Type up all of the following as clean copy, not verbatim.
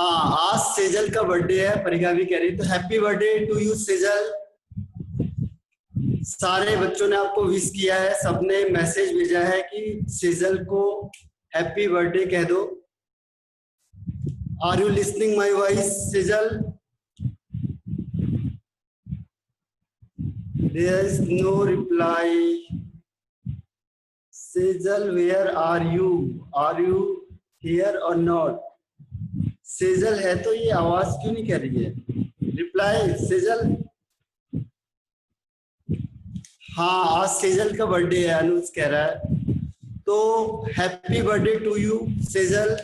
हाँ, आज सेजल का बर्थडे है, परिका भी कह रही है, तो happy birthday to you Sejal. सारे बच्चों ने आपको विश किया है, सबने मैसेज भेजा है कि सेजल को हैप्पी बर्थडे कह दो। Are you listening my voice Sejal? There is no reply. Sejal, where are you? Are you here or not? Sejal है तो ये आवाज क्यों नहीं कर रही है? रिप्लाई सेजल। हाँ, आज सेजल का बर्थडे है, अनुज कह रहा है, तो happy birthday to you Sejal.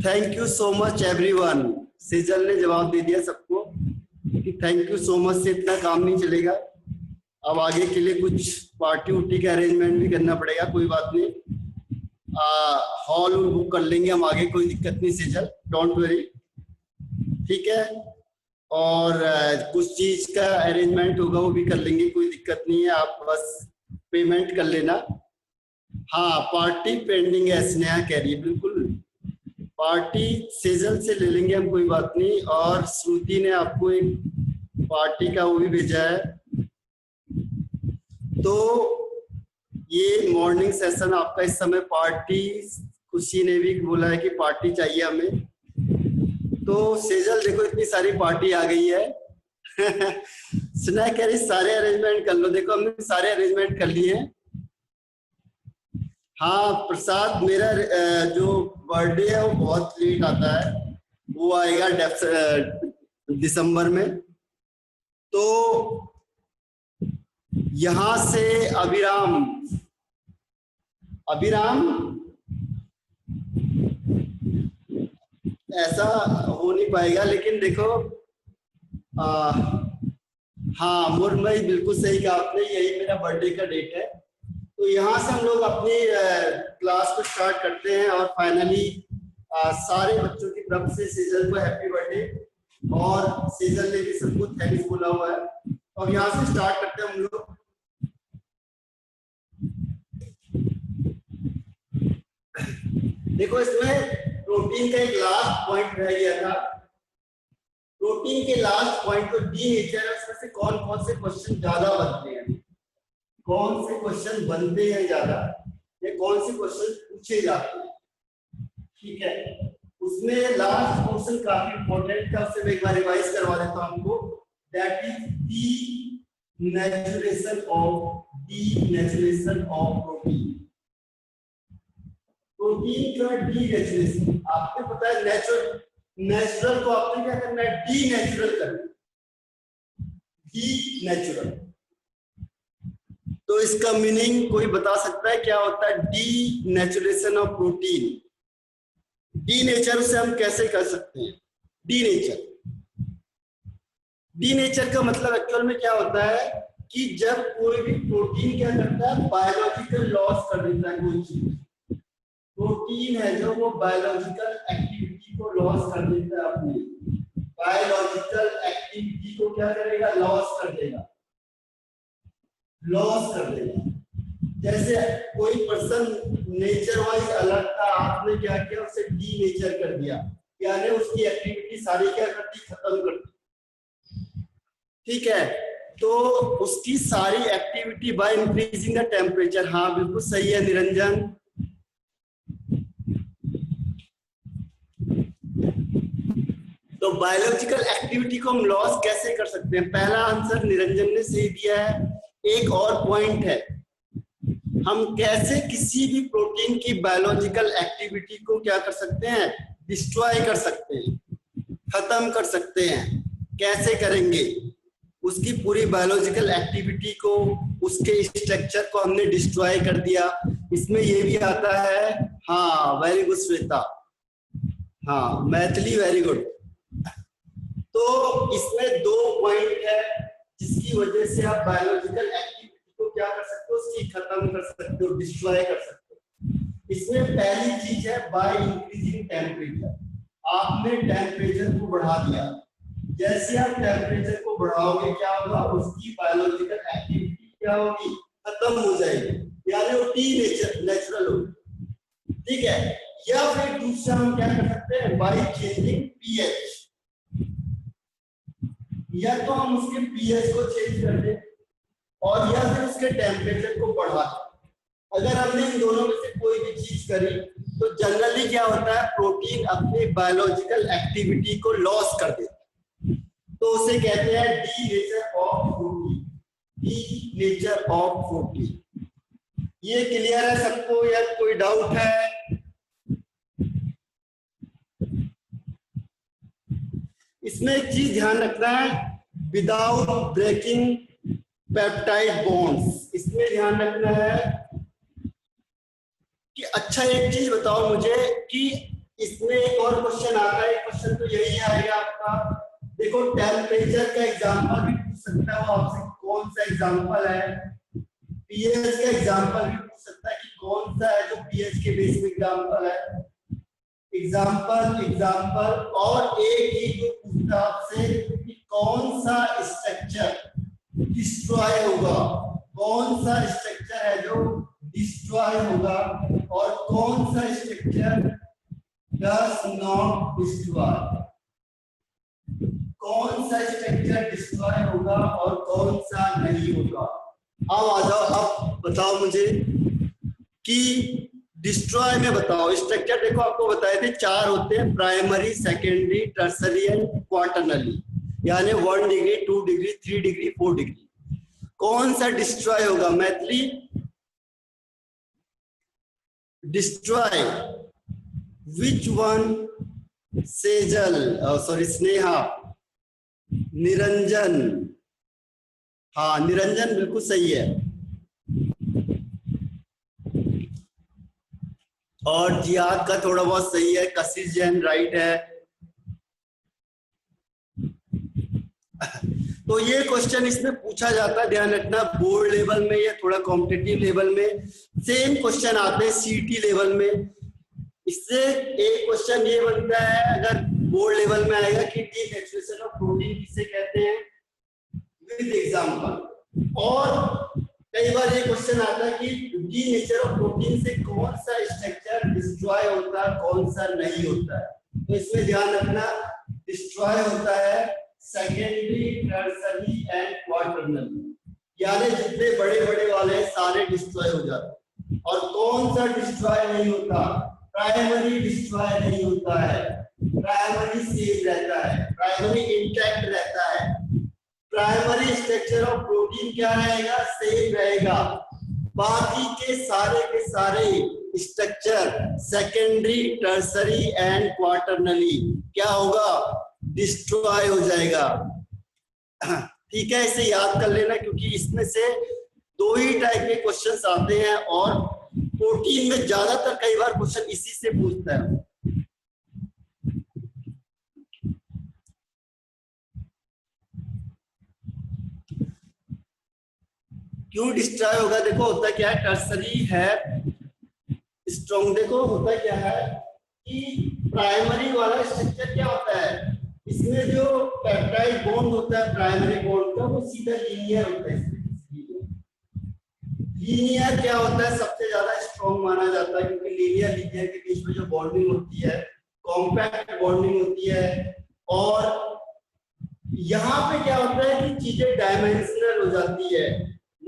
Thank you so much everyone. Sejal ने जवाब दे दिया सबको कि थैंक यू सो मच से इतना काम नहीं चलेगा, अब आगे के लिए कुछ पार्टी उर्टी का अरेंजमेंट भी करना पड़ेगा, कोई बात नहीं, हॉल बुक कर लेंगे हम आगे, कोई दिक्कत नहीं सेजल, डोंट वरी, ठीक है। और कुछ चीज का अरेंजमेंट होगा वो भी कर लेंगे, कोई दिक्कत नहीं है, आप बस पेमेंट कर लेना। हाँ, पार्टी पेंडिंग है, स्नेहा कह रही है, बिल्कुल पार्टी सेजल से ले लेंगे हम, कोई बात नहीं। और श्रुति ने आपको एक पार्टी का वो भी भेजा है, तो ये मॉर्निंग सेशन आपका इस समय पार्टी, खुशी ने भी बोला है कि पार्टी चाहिए हमें, तो सेजल देखो इतनी सारी पार्टी आ गई है। स्नेहा कह रही सारे अरेंजमेंट कर लो, देखो हमने सारे अरेंजमेंट कर लिए हैं। हाँ प्रसाद, मेरा जो बर्थडे है वो बहुत लेट आता है, वो आएगा दिसंबर में। तो यहां से अभिराम ऐसा हो नहीं पाएगा, लेकिन देखो हाँ मुरमई, बिल्कुल सही कहा आपने, यही मेरा बर्थडे का डेट है। तो यहाँ से हम लोग अपनी क्लास को स्टार्ट करते हैं, और फाइनली सारे बच्चों की तरफ से सेजल को हैप्पी बर्थडे, और सेजल ने भी सबको थैंक्स बोला हुआ है। और यहाँ से स्टार्ट करते हैं हम लोग। देखो इसमें प्रोटीन का एक लास्ट पॉइंट रह गया था, प्रोटीन के लास्ट पॉइंट को डी नेचर है, उसमें से कौन कौन से क्वेश्चन ज्यादा बनते हैं, कौन से क्वेश्चन बनते हैं ज्यादा, या कौन से क्वेश्चन पूछे जाते हैं, ठीक है। उसमें लास्ट क्वेश्चन काफी इंपॉर्टेंट था, उससे मैं एक बार रिवाइज करवा देता हूं आपको, that is denaturation of protein. Protein का डी नेचुरेशन, आपको पता है नेचुरल को आपने क्या करना है, डी नेचुरल करना, डी नेचुरल। तो इसका मीनिंग कोई बता सकता है क्या होता है, denaturation of protein? Denature से हम कैसे कर सकते हैं? डी नेचर का मतलब एक्चुअल में क्या होता है कि जब कोई भी प्रोटीन क्या करता है, बायोलॉजिकल लॉस कर देता है, कोई चीज प्रोटीन है जो वो बायोलॉजिकल एक्टिविटी को लॉस कर देता है, अपनी बायोलॉजिकल एक्टिविटी को क्या करेगा, लॉस कर देगा। जैसे कोई पर्सन नेचर वाइज अलग था, आपने क्या किया, उसे डी नेचर कर दिया, यानी उसकी एक्टिविटी सारी क्या कर दी, खत्म कर दी, ठीक है। तो उसकी सारी activity by increasing the temperature, हाँ बिल्कुल सही है निरंजन। तो बायोलॉजिकल एक्टिविटी को हम लॉस कैसे कर सकते हैं? पहला आंसर निरंजन ने सही दिया है। एक और पॉइंट है, हम कैसे किसी भी प्रोटीन की बायोलॉजिकल एक्टिविटी को क्या कर सकते हैं, डिस्ट्रॉय कर सकते हैं, खत्म कर सकते हैं। कैसे करेंगे? उसकी पूरी बायोलॉजिकल एक्टिविटी को, उसके स्ट्रक्चर को हमने डिस्ट्रॉय कर दिया। इसमें ये भी आता है, हाँ वेरी गुड श्वेता, हाँ मैथिली वेरी गुड। तो इसमें दो पॉइंट है जिसकी वजह से आप बायोलॉजिकल एक्टिविटी को क्या कर सकते हो, उसकी खत्म कर सकते हो, डिस्ट्रॉय कर सकते हो। इसमें पहली चीज है बाय इंक्रीजिंग टेम्परेचर। आपने टेम्परेचर को बढ़ा दिया, जैसे आप टेम्परेचर को बढ़ाओगे क्या होगा, उसकी बायोलॉजिकल एक्टिविटी क्या होगी, खत्म हो जाएगी, यानी वो डी नेचुरल होगी। ठीक है। या फिर दूसरा हम क्या कर सकते हैं, बाई चेंजिंग पीएच, या तो हम उसके पीएच को चेंज कर दें और या फिर उसके टेम्परेचर को बढ़ा दें। अगर हमने इन दोनों में से कोई भी चीज करी तो जनरली क्या होता है, प्रोटीन अपनी बायोलॉजिकल एक्टिविटी को लॉस कर देता है, तो उसे कहते हैं D nature of protein, D nature of protein. ये क्लियर है सबको या कोई डाउट है? इसमें एक चीज ध्यान रखना है, विदाउट ब्रेकिंग पेप्टाइड बॉन्ड्स, इसमें ध्यान रखना है कि अच्छा एक चीज बताओ मुझे कि इसमें एक और क्वेश्चन आता है, क्वेश्चन तो यही आएगा आपका, देखो टेम्परेचर का एग्जांपल भी पूछ सकता है वो आपसे, कौन सा एग्जांपल है, पीएच का एग्जांपल भी पूछ सकता है कि कौन सा है जो पीएच के बेस में एग्जांपल है, एग्जांपल और एक ही जो पूछता आपसे कि कौन सा स्ट्रक्चर डिस्ट्रॉय होगा, कौन सा स्ट्रक्चर है जो डिस्ट्रॉय होगा और कौन सा स्ट्रक्चर डज नॉट डिस्ट्रॉय, कौन सा स्ट्रक्चर डिस्ट्रॉय होगा और कौन सा नहीं होगा। अब आ जाओ, अब बताओ मुझे कि डिस्ट्रॉय में बताओ स्ट्रक्चर। देखो आपको बताए थे 4 होते हैं, primary, secondary, tertiary and quaternary, यानी 1 डिग्री, 2 डिग्री, 3 डिग्री, 4 डिग्री। कौन सा डिस्ट्रॉय होगा? Maithili, destroy which one? Sejal, sorry Sneha, Niranjan, हाँ निरंजन बिल्कुल सही है, और जियाद का थोड़ा बहुत सही है, कशिश जैन राइट है। तो ये क्वेश्चन इसमें पूछा जाता है, ध्यान रखना, बोर्ड लेवल में या थोड़ा कॉम्पिटिटिव लेवल में सेम क्वेश्चन आते हैं, सीटी लेवल में। इससे एक क्वेश्चन ये बनता है अगर बोर्ड लेवल में आएगा कि डीनेचुरेशन ऑफ प्रोटीन किसे कहते हैं, विद एग्जांपल। और कई बार ये क्वेश्चन आता है कि डीनेचर ऑफ प्रोटीन से कौन सा स्ट्रक्चर डिस्ट्रॉय होता है, कौन सा नहीं होता है। तो इसमें ध्यान रखना, डिस्ट्रॉय होता है सेकेंडरी, टर्सरी एंड क्वार्टरनरी, यानी जितने बड़े बड़े वाले हैं सारे डिस्ट्रॉय हो जाते हैं। और कौन सा डिस्ट्रॉय नहीं होता? प्राइमरी डिस्ट्रॉय नहीं होता है, प्राइमरी सेव रहता है, प्राइमरी इंटैक्ट रहता है, प्राइमरी स्ट्रक्चर ऑफ प्रोटीन क्या रहेगा? सेम रहेगा। बाकी के सारे structure secondary, tertiary and quaternary क्या होगा? डिस्ट्रॉय हो जाएगा। ठीक है, इसे याद कर लेना क्योंकि इसमें से 2 ही टाइप के क्वेश्चंस आते हैं और प्रोटीन में ज्यादातर कई बार क्वेश्चन इसी से पूछता है। क्यों डिस्ट्रॉय होगा? देखो होता क्या है, टर्सरी है स्ट्रॉन्ग, देखो होता क्या है कि प्राइमरी वाला स्ट्रक्चर क्या होता है, इसमें जो पेप्टाइड बॉन्ड होता है प्राइमरी बॉन्ड का वो सीधा लीनियर होता है। लीनियर क्या होता है? सबसे ज्यादा स्ट्रॉन्ग माना जाता है क्योंकि लीनियर के बीच में जो बॉन्डिंग होती है कॉम्पैक्ट बॉन्डिंग होती है। और यहाँ पे क्या होता है कि चीजें डायमेंशनल हो जाती है,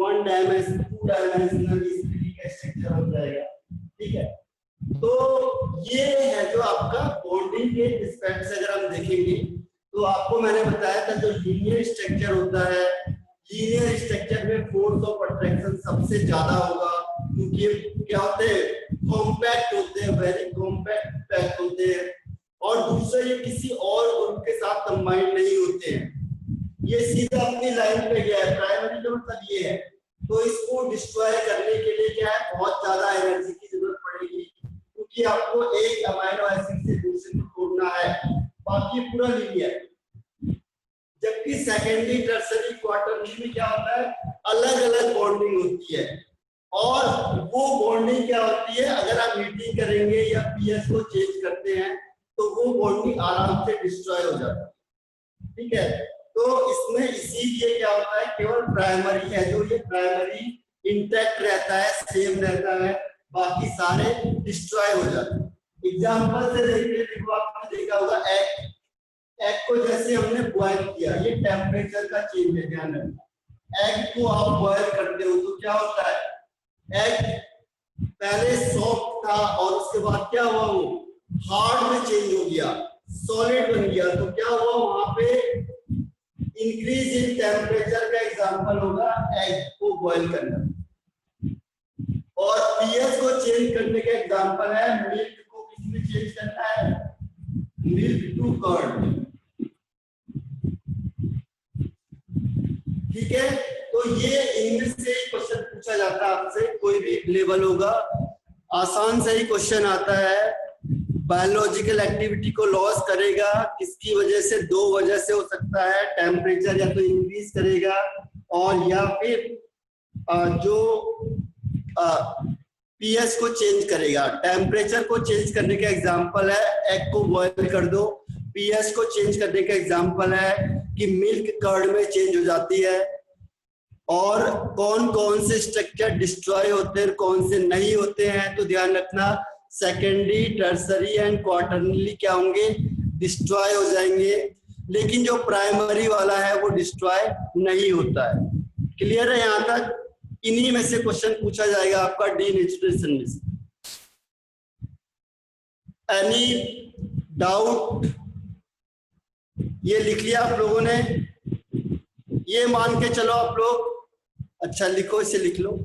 1 डायमेंशन, 2 डायमेंशनल, इस तरीके का स्ट्रक्चर हो जाएगा। ठीक है, तो ये है जो आपका बॉन्डिंग के रिस्पेक्ट से अगर हम देखेंगे तो आपको मैंने बताया था जो लीनियर स्ट्रक्चर होता है, लीनियर स्ट्रक्चर में फोर्स ऑफ अट्रैक्शन सबसे ज्यादा होगा क्योंकि क्या होते हैं? कॉम्पैक्ट होते हैं, वेरी कॉम्पैक्ट पैक होते हैं। और दूसरा ये किसी और ग्रुप के साथ कंबाइंड नहीं होते हैं, ये सीधा अपनी लाइन पे गया है। प्राइमरी का मतलब ये है, तो इसको डिस्ट्रॉय करने के लिए क्या है? बहुत ज्यादा एनर्जी की जरूरत पड़ेगी क्योंकि आपको एक अमीनो एसिड से दूसरे को तोड़ना है, बाकी पूरा लीनियर। जबकि सेकेंडरी, टर्सरी, क्वार्टरनरी में क्या होता है? अलग अलग बॉन्डिंग होती है। और वो बॉन्डिंग क्या होती है? अगर आप हीटिंग करेंगे या पीएच को चेंज करते हैं तो वो बॉन्डिंग आराम से डिस्ट्रॉय हो जाती है। ठीक है, तो इसमें इसीलिए क्या होता है, केवल प्राइमरी है जो ये प्राइमरी इंटैक्ट रहता है, सेम रहता है। बाकी सारे डिस्ट्रॉय हो जाते हैं। एग्जाम्पल से देखिए, देखो आपने देखा होगा एग, एग को जैसे हमने बॉयल किया, ये टेम्परेचर का चेंज है, ध्यान रखना। एग को आप बॉयल करते हो तो क्या होता है, एग पहले सॉफ्ट था और उसके बाद क्या हुआ, वो हार्ड में चेंज हो गया, सॉलिड बन गया। तो क्या हुआ वहां पे, इंक्रीज इन टेम्परेचर का एग्जांपल होगा एग को बॉयल करना। और पीएच को चेंज करने का एग्जांपल है मिल्क को किसमें चेंज करना है, मिल्क टू कर्ड। ठीक है, तो ये इंग्लिश से ही क्वेश्चन पूछा जाता है आपसे, कोई भी लेवल होगा, आसान से ही क्वेश्चन आता है। बायोलॉजिकल एक्टिविटी को लॉस करेगा, किसकी वजह से, दो वजह से हो सकता है, टेम्परेचर या तो इंक्रीज करेगा और या फिर जो पीएच को चेंज करेगा। टेम्परेचर को चेंज करने का एग्जांपल है एग को बॉयल कर दो, पीएच को चेंज करने का एग्जांपल है कि मिल्क कर्ड में चेंज हो जाती है। और कौन कौन से स्ट्रक्चर डिस्ट्रॉय होते हैं, कौन से नहीं होते हैं, तो ध्यान रखना सेकेंडरी, टर्सरी एंड क्वार्टरली क्या होंगे, डिस्ट्रॉय हो जाएंगे। लेकिन जो प्राइमरी वाला है वो डिस्ट्रॉय नहीं होता है। क्लियर है यहां तक? इन्हीं में से क्वेश्चन पूछा जाएगा आपका डीनेचुरेशन में से। Any doubt? ये लिख लिया आप लोगों ने? ये मान के चलो आप लोग, अच्छा लिखो, इसे लिख लो।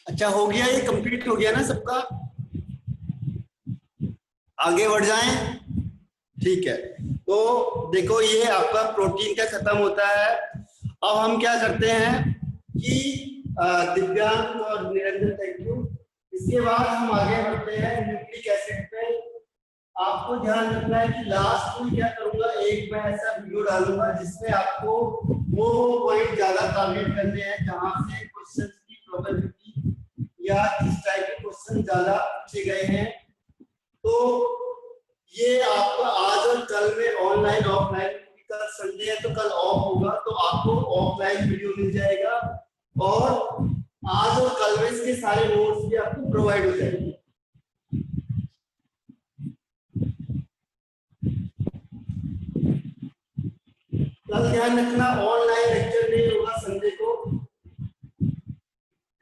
अच्छा हो गया, ये कंप्लीट हो गया ना सबका? आगे बढ़ जाएं? ठीक है, तो देखो ये आपका प्रोटीन का खत्म होता है। अब हम क्या करते हैं कि दिव्यांग और निरंजन, थैंक यू। इसके बाद हम आगे बढ़ते हैं न्यूक्लिक एसिड पे। आपको ध्यान रखना है कि लास्ट में क्या करूंगा, एक मैं ऐसा वीडियो डालूंगा जिसमें आपको वो पॉइंट ज्यादा टारगेट करने हैं जहां से क्वेश्चन की प्रोबेबिलिटी या किस टाइप के क्वेश्चन ज्यादा पूछे गए हैं। तो ये आपका आज और कल में ऑनलाइन ऑफलाइन, कल संडे है तो कल ऑफ होगा तो आपको ऑफलाइन वीडियो मिल जाएगा, और आज और कल में इसके सारे नोट्स भी आपको प्रोवाइड हो जाएंगे। कल ध्यान रखना ऑनलाइन लेक्चर नहीं होगा संडे को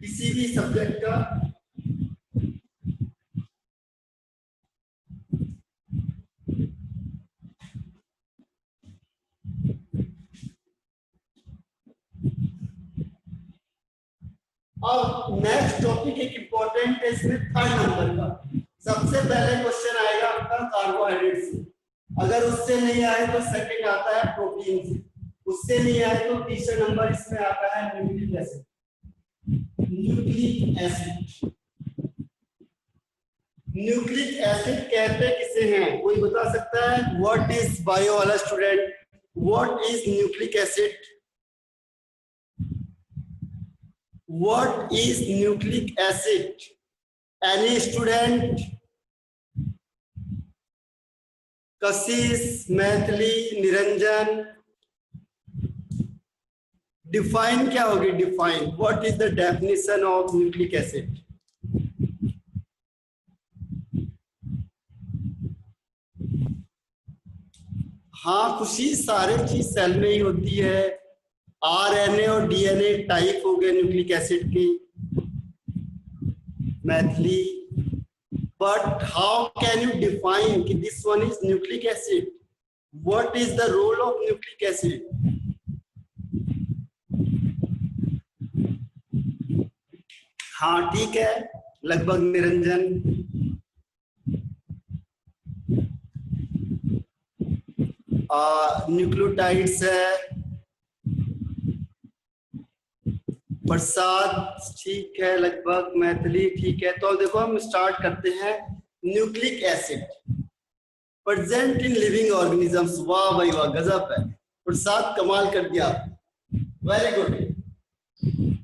किसी भी सब्जेक्ट का। अब नेक्स्ट टॉपिक एक इंपॉर्टेंट है इसमें, थर्ड नंबर का। सबसे पहले क्वेश्चन आएगा आपका कार्बोहाइड्रेट से, अगर उससे नहीं आए तो सेकंड आता है प्रोटीन से, उससे नहीं आए तो तीसरा नंबर इसमें आता है nucleic acid. Nucleic acid, nucleic acid कहते किसे हैं, कोई बता सकता है? व्हाट इज, बायो वाला student, what is nucleic acid? What is nucleic acid? Any student? Kashish, Maithili, Niranjan, define क्या होगी? Define, what is the definition of nucleic acid? हाँ खुशी, सारे चीज सेल में ही होती है। आरएनए और डीएनए टाइप हो गए न्यूक्लिक एसिड की, Maithili. But how can you define कि this one is nucleic acid? What is the role of nucleic acid? हाँ ठीक है, लगभग निरंजन। न्यूक्लियोटाइड्स है, प्रसाद ठीक है, लगभग मैथिली ठीक है। तो देखो हम स्टार्ट करते हैं। Nucleic acid present in living organisms. वाह भाई वाह, गजब है प्रसाद, कमाल कर दिया, very good.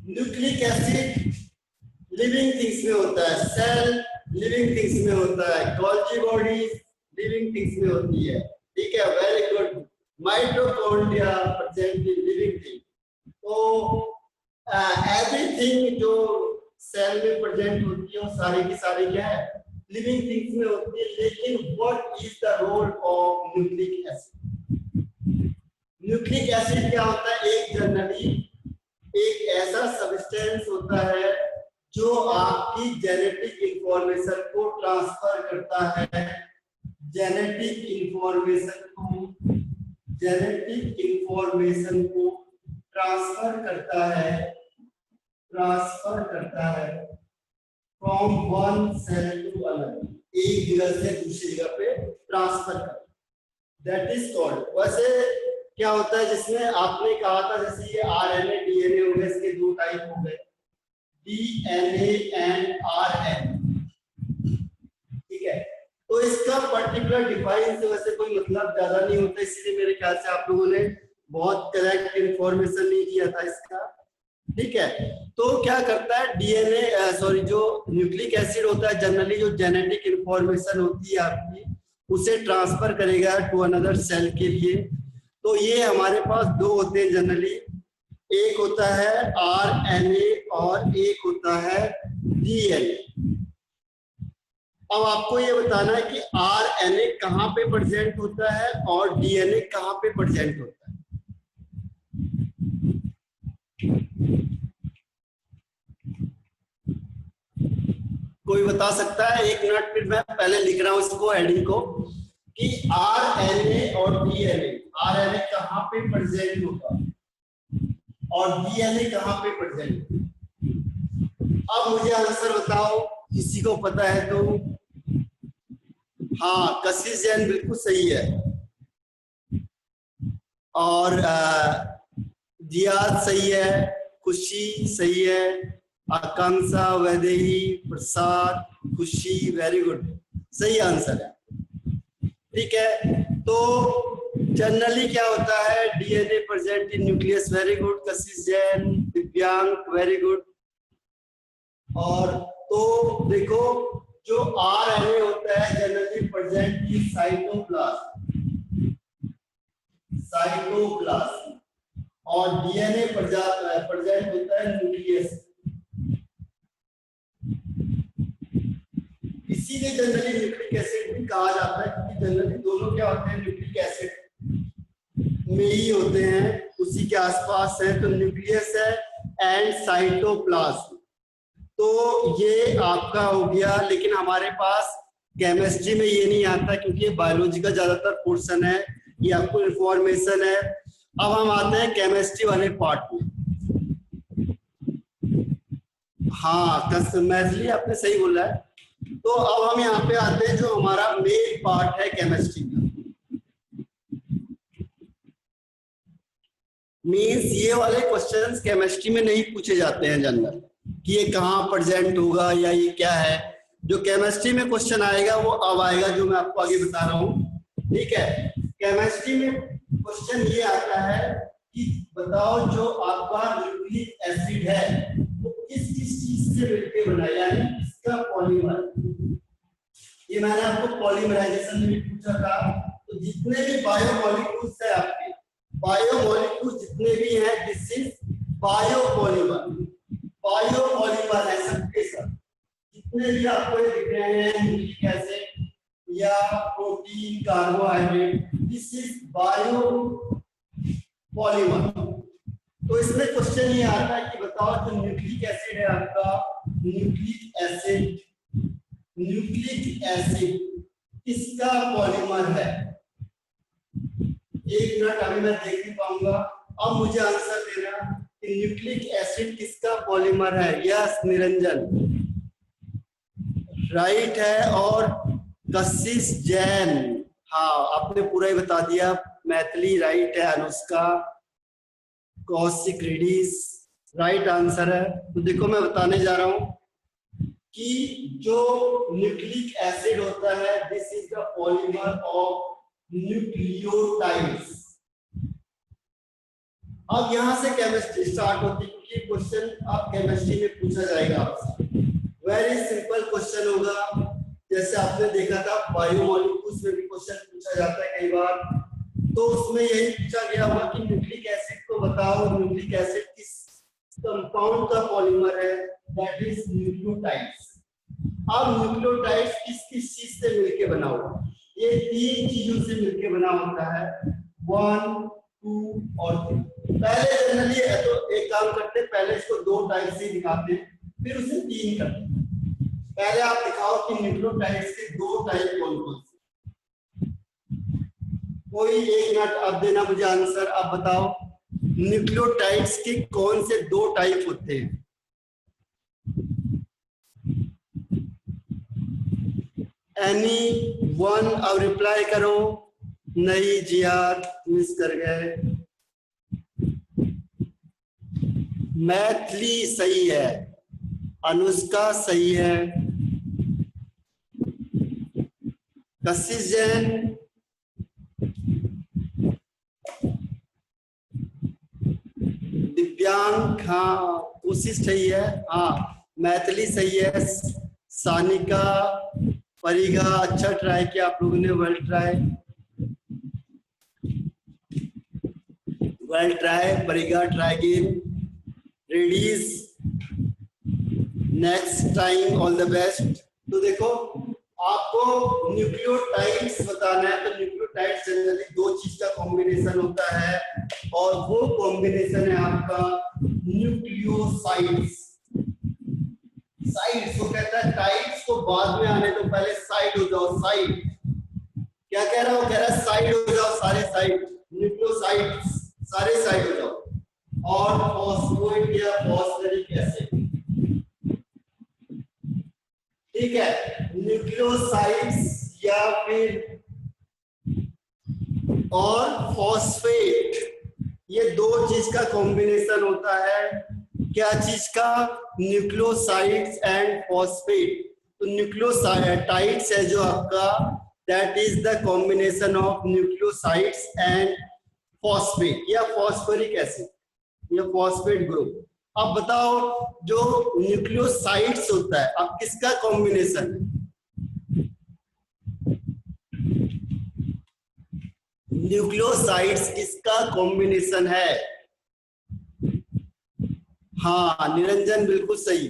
Nucleic acid living things में होता है, सेल लिविंग थिंग्स में होता है, गोल्जी बॉडीज लिविंग थिंग्स में होती है, ठीक है, very good. Mitochondria present in living thing. तो एवरीथिंग जो सेल में प्रेजेंट होती है वो सारी की सारी क्या है, लिविंग थिंग्स में होती है। लेकिन what is the role of nucleic acid? Nucleic acid क्या होता है? एक जनरली एक ऐसा सब्सटेंस होता है जो आपकी जेनेटिक इंफॉर्मेशन को ट्रांसफर करता है, जेनेटिक इंफॉर्मेशन को ट्रांसफर करता है from one cell to another, एक जगह से दूसरी जगह पे ट्रांसफर करता है, दैट इज कॉल्ड। वैसे क्या होता है, जिसमें आपने कहा था जैसे ये आरएनए डीएनए हो गए, इसके दो टाइप हो गए, डीएनए एंड आरएनए, ठीक है। तो इसका पर्टिकुलर डिफाइन से वैसे कोई मतलब ज्यादा नहीं होता, इसलिए मेरे ख्याल से आप लोगों ने बहुत करेक्ट इंफॉर्मेशन नहीं किया था इसका, ठीक है। तो क्या करता है डीएनए, सॉरी, जो न्यूक्लिक एसिड होता है जनरली जो जेनेटिक इंफॉर्मेशन होती है आपकी, उसे ट्रांसफर करेगा टू अनदर सेल के लिए। तो ये हमारे पास दो होते हैं जनरली, एक होता है आरएनए और एक होता है डीएनए। अब आपको ये बताना है कि आरएनए कहाँ पे प्रेजेंट होता है और डीएनए कहाँ पे प्रेजेंट होता है। कोई बता सकता है? एक मिनट, फिर मैं पहले लिख रहा हूं इसको, हेडिंग को, कि आरएनए और डीएनए, आरएनए कहाँ पे प्रेजेंट होगा और डीएनए कहाँ पे प्रेजेंट होगा। अब मुझे आंसर बताओ, किसी को पता है तो। हाँ, कशिश जैन बिल्कुल सही है, और जियाद सही है, खुशी सही है, आकांक्षा, वैदेही, प्रसाद, खुशी, वेरी गुड, सही आंसर है, ठीक है। तो जनरली क्या होता है, DNA present in nucleus, very good कशिश जैन, दिव्यांग, वेरी गुड। और तो देखो, जो आरएनए होता है जनरली प्रेजेंट इन साइटोप्लाज्म, और डीएनए प्रेजेंट होता है न्यूक्लियस। इसीलिए जनरली न्यूक्लिक एसिड भी कहा जाता है, क्योंकि जनरली दोनों क्या होते हैं, न्यूक्लिक एसिड में ही होते हैं, उसी के आसपास है। तो न्यूक्लियस है एंड साइटोप्लाज्म, तो ये आपका हो गया। लेकिन हमारे पास केमिस्ट्री में ये नहीं आता, क्योंकि ये बायोलॉजी का ज्यादातर पोर्शन है, ये आपको इंफॉर्मेशन है। अब हम आते हैं केमिस्ट्री वाले पार्ट में। हाँ, मैथिली आपने सही बोला है। तो अब हम यहाँ पे आते हैं, जो हमारा मेन पार्ट है केमिस्ट्री का। मीन्स ये वाले क्वेश्चंस केमिस्ट्री में नहीं पूछे जाते हैं जनरल, कि ये कहाँ प्रेजेंट होगा या ये क्या है। जो केमिस्ट्री में क्वेश्चन आएगा वो अब आएगा, जो मैं आपको आगे बता रहा हूँ, ठीक है। केमिस्ट्री में क्वेश्चन ये आता है कि बताओ जो आपका न्यूक्लिक एसिड है वो किस किस चीज से मिलकर बना है, यानी इसका पॉलीमर। ये मैंने आपको पॉलीमराइजेशन में भी पूछा था। तो जितने भी बायोमोलिक्यूल्स है आपके, बायोमोलिक्यूल्स जितने भी हैं, दिस इज बायोपॉलीमर। बायोपॉलीमर है सबके सब, जितने भी आपको दिख रहे हैं न्यूक्लिक एसिड या protein, carbohydrate, this is bio polymer. तो इसमें क्वेश्चन ये आता है कि बताओ जो न्यूक्लिक एसिड है आपका, न्यूक्लिक एसिड किसका पॉलीमर है? एक मिनट, अभी मैं देख नहीं पाऊंगा। अब मुझे आंसर देना कि न्यूक्लिक एसिड किसका पॉलीमर है। यस निरंजन राइट है। और कशिश जैन, हाँ आपने पूरा ही बता दिया। मैथिली राइट है। अनुष्का, कौशिक रेड्डीज राइट आंसर है। तो देखो मैं बताने जा रहा हूं कि जो न्यूक्लिक एसिड होता है this is the polymer of nucleotides. अब यहां से केमिस्ट्री स्टार्ट होती है क्योंकि क्वेश्चन अब केमिस्ट्री में पूछा जाएगा आपसे। वेरी सिंपल क्वेश्चन होगा, जैसे आपने देखा था बायोमोलिक्यूल्स में भी क्वेश्चन पूछा जाता है कई बार। तो उसमें यही पूछा गया होगा कि न्यूक्लिक एसिड को बताओ, न्यूक्लिक एसिड किस कंपाउंड का पॉलीमर है, दैट इज न्यूक्लियोटाइड्स। अब न्यूक्लियोटाइड्स किस किस चीज से मिलके बना हुआ? ये तीन चीजों से मिलके बना होता है, 1, 2 और 3। पहले जनरली तो एक काम करते हैं, पहले इसको दो टाइप से दिखाते हैं, फिर उसे तीन करते हैं। पहले आप दिखाओ कि न्यूक्लियोटाइड्स के दो टाइप कौन कौन से। कोई एक मिनट आप देना मुझे आंसर। आप बताओ न्यूक्लियोटाइड्स के कौन से दो टाइप होते हैं? एनी वन, अब रिप्लाई करो। नहीं जियाद मिस कर गए। मैथिली सही है, अनुष्का सही है, कशिश जैन, दिव्यांग, हाँ कोशिश सही है, हाँ मैथिली सही है, सानिका, परिगा अच्छा ट्राई किया आप लोगों ने, वेल ट्राई, परिगा ट्राई अगेन, रेडीज next time, all the best. तो देखो आपको न्यूक्लियोटाइड्स बताना है, तो न्यूक्लियोटाइड्स जनरली दो चीज का कॉम्बिनेशन होता है और वो कॉम्बिनेशन है आपका न्यूक्लियोसाइड्स। साइड्स को कहता है, टाइड्स को बाद में आने तो पहले साइड हो जाओ। साइड क्या कह रहा हूं? कह रहा है साइड हो जाओ, सारे साइड, न्यूक्लियोसाइड्स सारे साइड हो जाओ। और फॉस्फेट या फॉस्फोरिक एसिड, ठीक है, न्यूक्लियोसाइड्स या फिर और फॉस्फेट, ये दो चीज का कॉम्बिनेशन होता है। क्या चीज का? Nucleosides and phosphate. तो न्यूक्लियोटाइड्स है जो आपका, that is the combination of nucleosides and phosphate या फॉस्फोरिक एसिड या फॉस्फेट ग्रुप। अब बताओ जो न्यूक्लियोसाइड्स होता है अब किसका कॉम्बिनेशन है? न्यूक्लियोसाइड्स किसका कॉम्बिनेशन है? हाँ निरंजन बिल्कुल सही।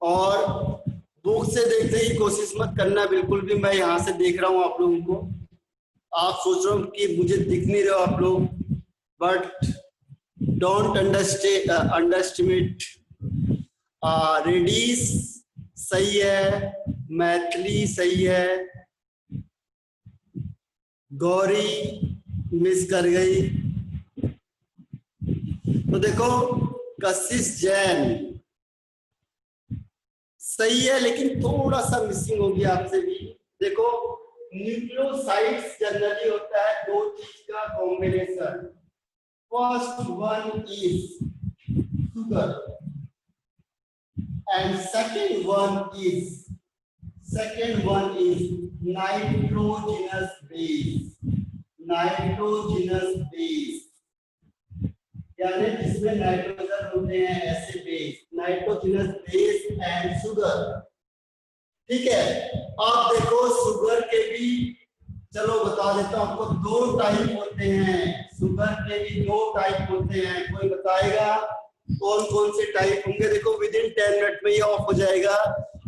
और बुक से देखते ही कोशिश मत करना बिल्कुल भी, मैं यहां से देख रहा हूं आप लोगों को। आप सोच रहे हो कि मुझे दिख नहीं रहे हो आप लोग, बट डोंट अंडरस्टिमेट। रेडीज सही है, मैथिली सही है, गौरी मिस कर गई। तो देखो कशिश जैन सही है, लेकिन थोड़ा सा मिसिंग हो गया आपसे भी। देखो न्यूक्लियोसाइड्स जनरली होता है दो चीज का combination. First one is sugar and second one is nitrogenous base, यानी जिसमें नाइट्रोजन होते हैं ऐसे base, nitrogenous base and sugar. ठीक है, आप देखो शुगर के भी, चलो बता देता हूं आपको, दो टाइप होते हैं। शुगर के भी दो टाइप होते हैं। कोई बताएगा कौन कौन से टाइप होंगे? देखो विद इन 10 मिनट में ये ऑफ हो जाएगा,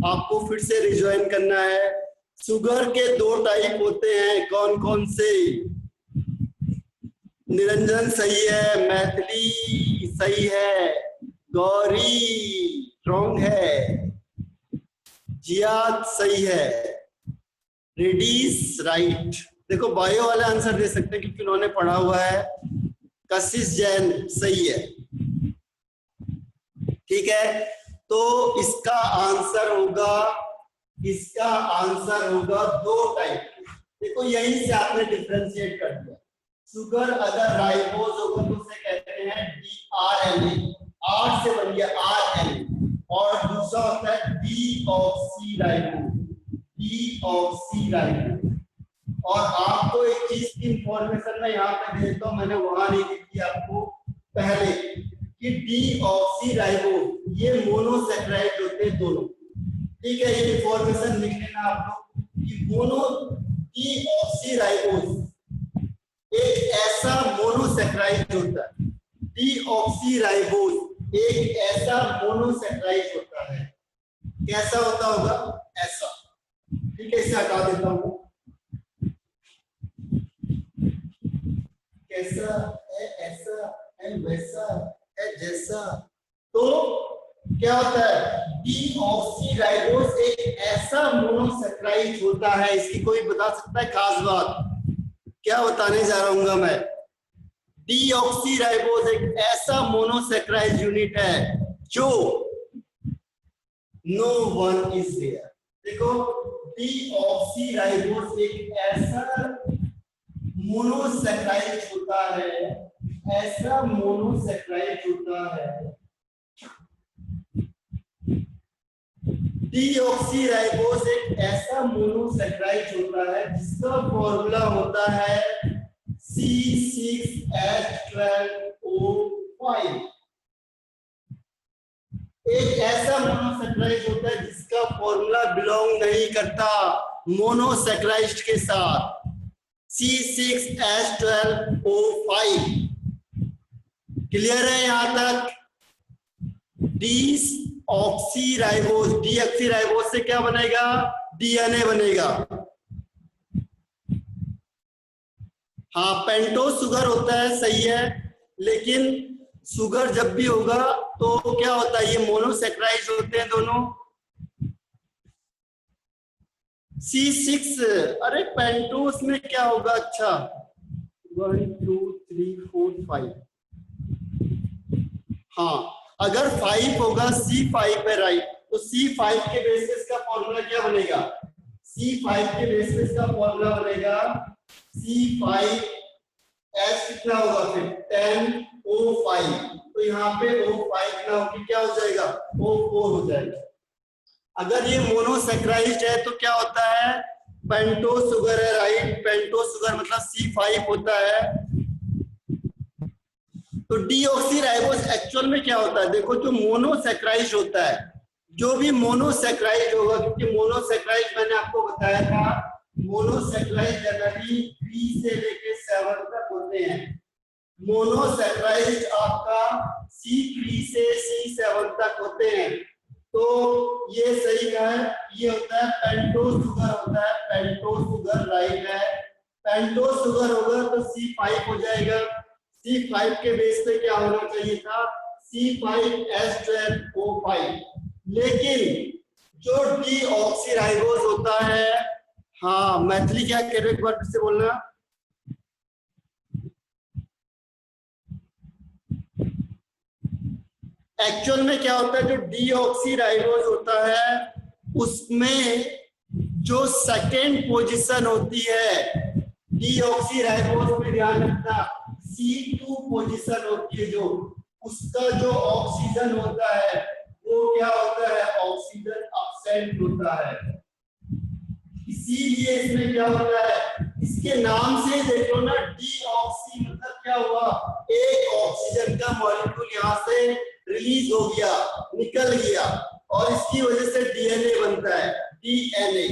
आपको फिर से रिज्वाइन करना है। शुगर के 2 टाइप होते हैं, कौन कौन से? निरंजन सही है, मैथिली सही है, गौरी रॉन्ग है, जियाद सही है, रेडिस राइट। देखो बायो वाले आंसर दे सकते हैं क्योंकि उन्होंने पढ़ा हुआ है। कशिश जैन सही है। ठीक है, तो इसका आंसर होगा 2 टाइप। देखो यहीं से आपने डिफरेंशिएट कर दिया। शुगर अगर राइबोज होगा तो उसे कहते हैं DRNA, R से बन गया RNA, और दूसरा होता है डीऑक्सीराइबोज। और आपको एक चीज की इंफॉर्मेशन मैं यहाँ पे देता हूँ, मैंने वहां नहीं दी थी आपको पहले, कि डीऑक्सीराइबोज ये मोनोसैकेराइड होते हैं दोनों। ठीक है, ये इंफॉर्मेशन लिख लेना आप लोग कि डीऑक्सीराइबोज एक ऐसा मोनोसैकेराइड होता है, डीऑक्सीराइबोज एक ऐसा मोनोसैकेराइड होता है। कैसा होता होगा? ऐसा। ठीक है, इसे हटा देता हूं। कैसा है? ऐसा है, वैसा है, जैसा। तो क्या होता है? डीऑक्सीराइबोज एक ऐसा मोनोसैकेराइड होता है। इसकी कोई बता सकता है खास बात? क्या बताने जा रहा हूँ मैं? डीऑक्सीराइबोज एक ऐसा मोनोसैकेराइड यूनिट है जो नो वन इज देयर। देखो, डीऑक्सीराइबोज एक ऐसा मोनोसैकेराइड होता है, ऐसा मोनोसैकेराइड होता है। डीऑक्सीराइबोज एक ऐसा मोनोसैकेराइड होता है जिसका फॉर्मूला होता है C6H12O5। एक ऐसा मोनोसैकेराइड होता है जिसका फॉर्मूला बिलोंग नहीं करता मोनोसैकेराइड के साथ, C6H12O5। क्लियर है यहां तक? डीऑक्सीराइबोज से क्या बनेगा? DNA बनेगा। हाँ, पेंटोज शुगर होता है, सही है, लेकिन शुगर जब भी होगा तो क्या होता है? ये मोनोसैकेराइड होते हैं दोनों। C6, अरे पेंटोज में क्या होगा? अच्छा, 1 2 3 4 5। हाँ, अगर 5 होगा, C5 है राइट, तो C5 के बेसिस का फॉर्मूला क्या बनेगा? C5 के बेसिस का फॉर्मूला बनेगा C5H कितना होगा फिर? 10O5। तो यहाँ पे O5 ना होगी, क्या हो जाएगा? O4 हो जाएगा। अगर ये मोनोसैकेराइड है तो क्या होता है? पेंटोज शुगर है राइट, पेंटोज शुगर मतलब C5 होता है। तो डीऑक्सीराइबोज एक्चुअल में क्या होता है? देखो, जो मोनोसैकेराइड होता है, जो भी मोनोसैकेराइड होगा, क्योंकि मोनोसैकेराइड मैंने आपको बताया था, मोनोसैकेराइड जनरली 3 से लेकर 7 तक होते हैं। मोनोसैकेराइड आपका C3 से C7 तक होते हैं। तो ये सही है, ये होता है पेंटोज शुगर होता है, पेंटोज शुगर राइट है। पेंटोज शुगर होगा तो C5 हो जाएगा। C5 के बेस पे क्या होना चाहिए था? C5H12O5। लेकिन जो डीऑक्सीराइबोज होता है, हाँ मैथिली क्या कह रहे हो, एक बार फिर से बोलना। एक्चुअल में क्या होता है? जो डीऑक्सीराइबोज होता है उसमें जो सेकेंड पोजीशन होती है डीऑक्सीराइबोज में, ध्यान रखना, C2 पोजीशन होती है, जो उसका जो ऑक्सीजन होता है वो क्या होता है? ऑक्सीजन एब्सेंट होता है। इसीलिए इसमें क्या होता है? इसके नाम से देख लो ना, डीऑक्सी मतलब क्या हुआ? एक ऑक्सीजन का मॉलिक्यूल यहाँ से रिलीज हो गया, निकल गया, और इसकी वजह से डीएनए बनता है, डीएनए।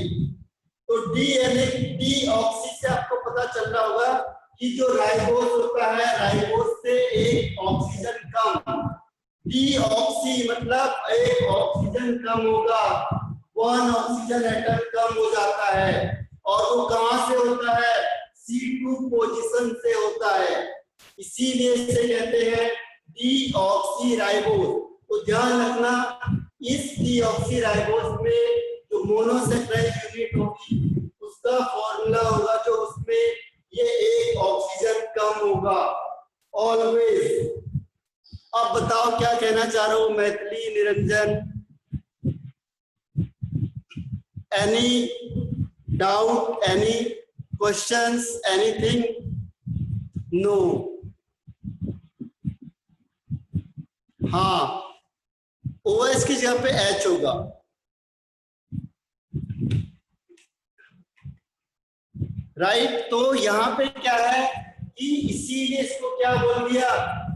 तो डीएनए, डीऑक्सी से आपको पता चल रहा होगा कि जो राइबोज होता है, राइबोज से एक ऑक्सीजन कम, डीऑक्सी मतलब एक ऑक्सीजन कम होगा, वन ऑक्सीजन एटम कम हो जाता है, और वो कहां से होता है? C2 पोजीशन से होता है, इसीलिए इसे कहते हैं डीऑक्सीराइबोस। तो ध्यान रखना, इस डीऑक्सीराइबोस में जो मोनोसेक्राइड यूनिट होगी उसका फॉर्मूला होगा जो उसमें ये एक ऑक्सीजन कम होगा ऑलवेज। अब बताओ क्या कहना चाह रहा हूं Maithili, Niranjan? Any doubt, any questions, anything? No? हाँ, OS की जगह पे H होगा। राइट, तो यहाँ पे क्या है कि इसीलिए इसको क्या बोल दिया?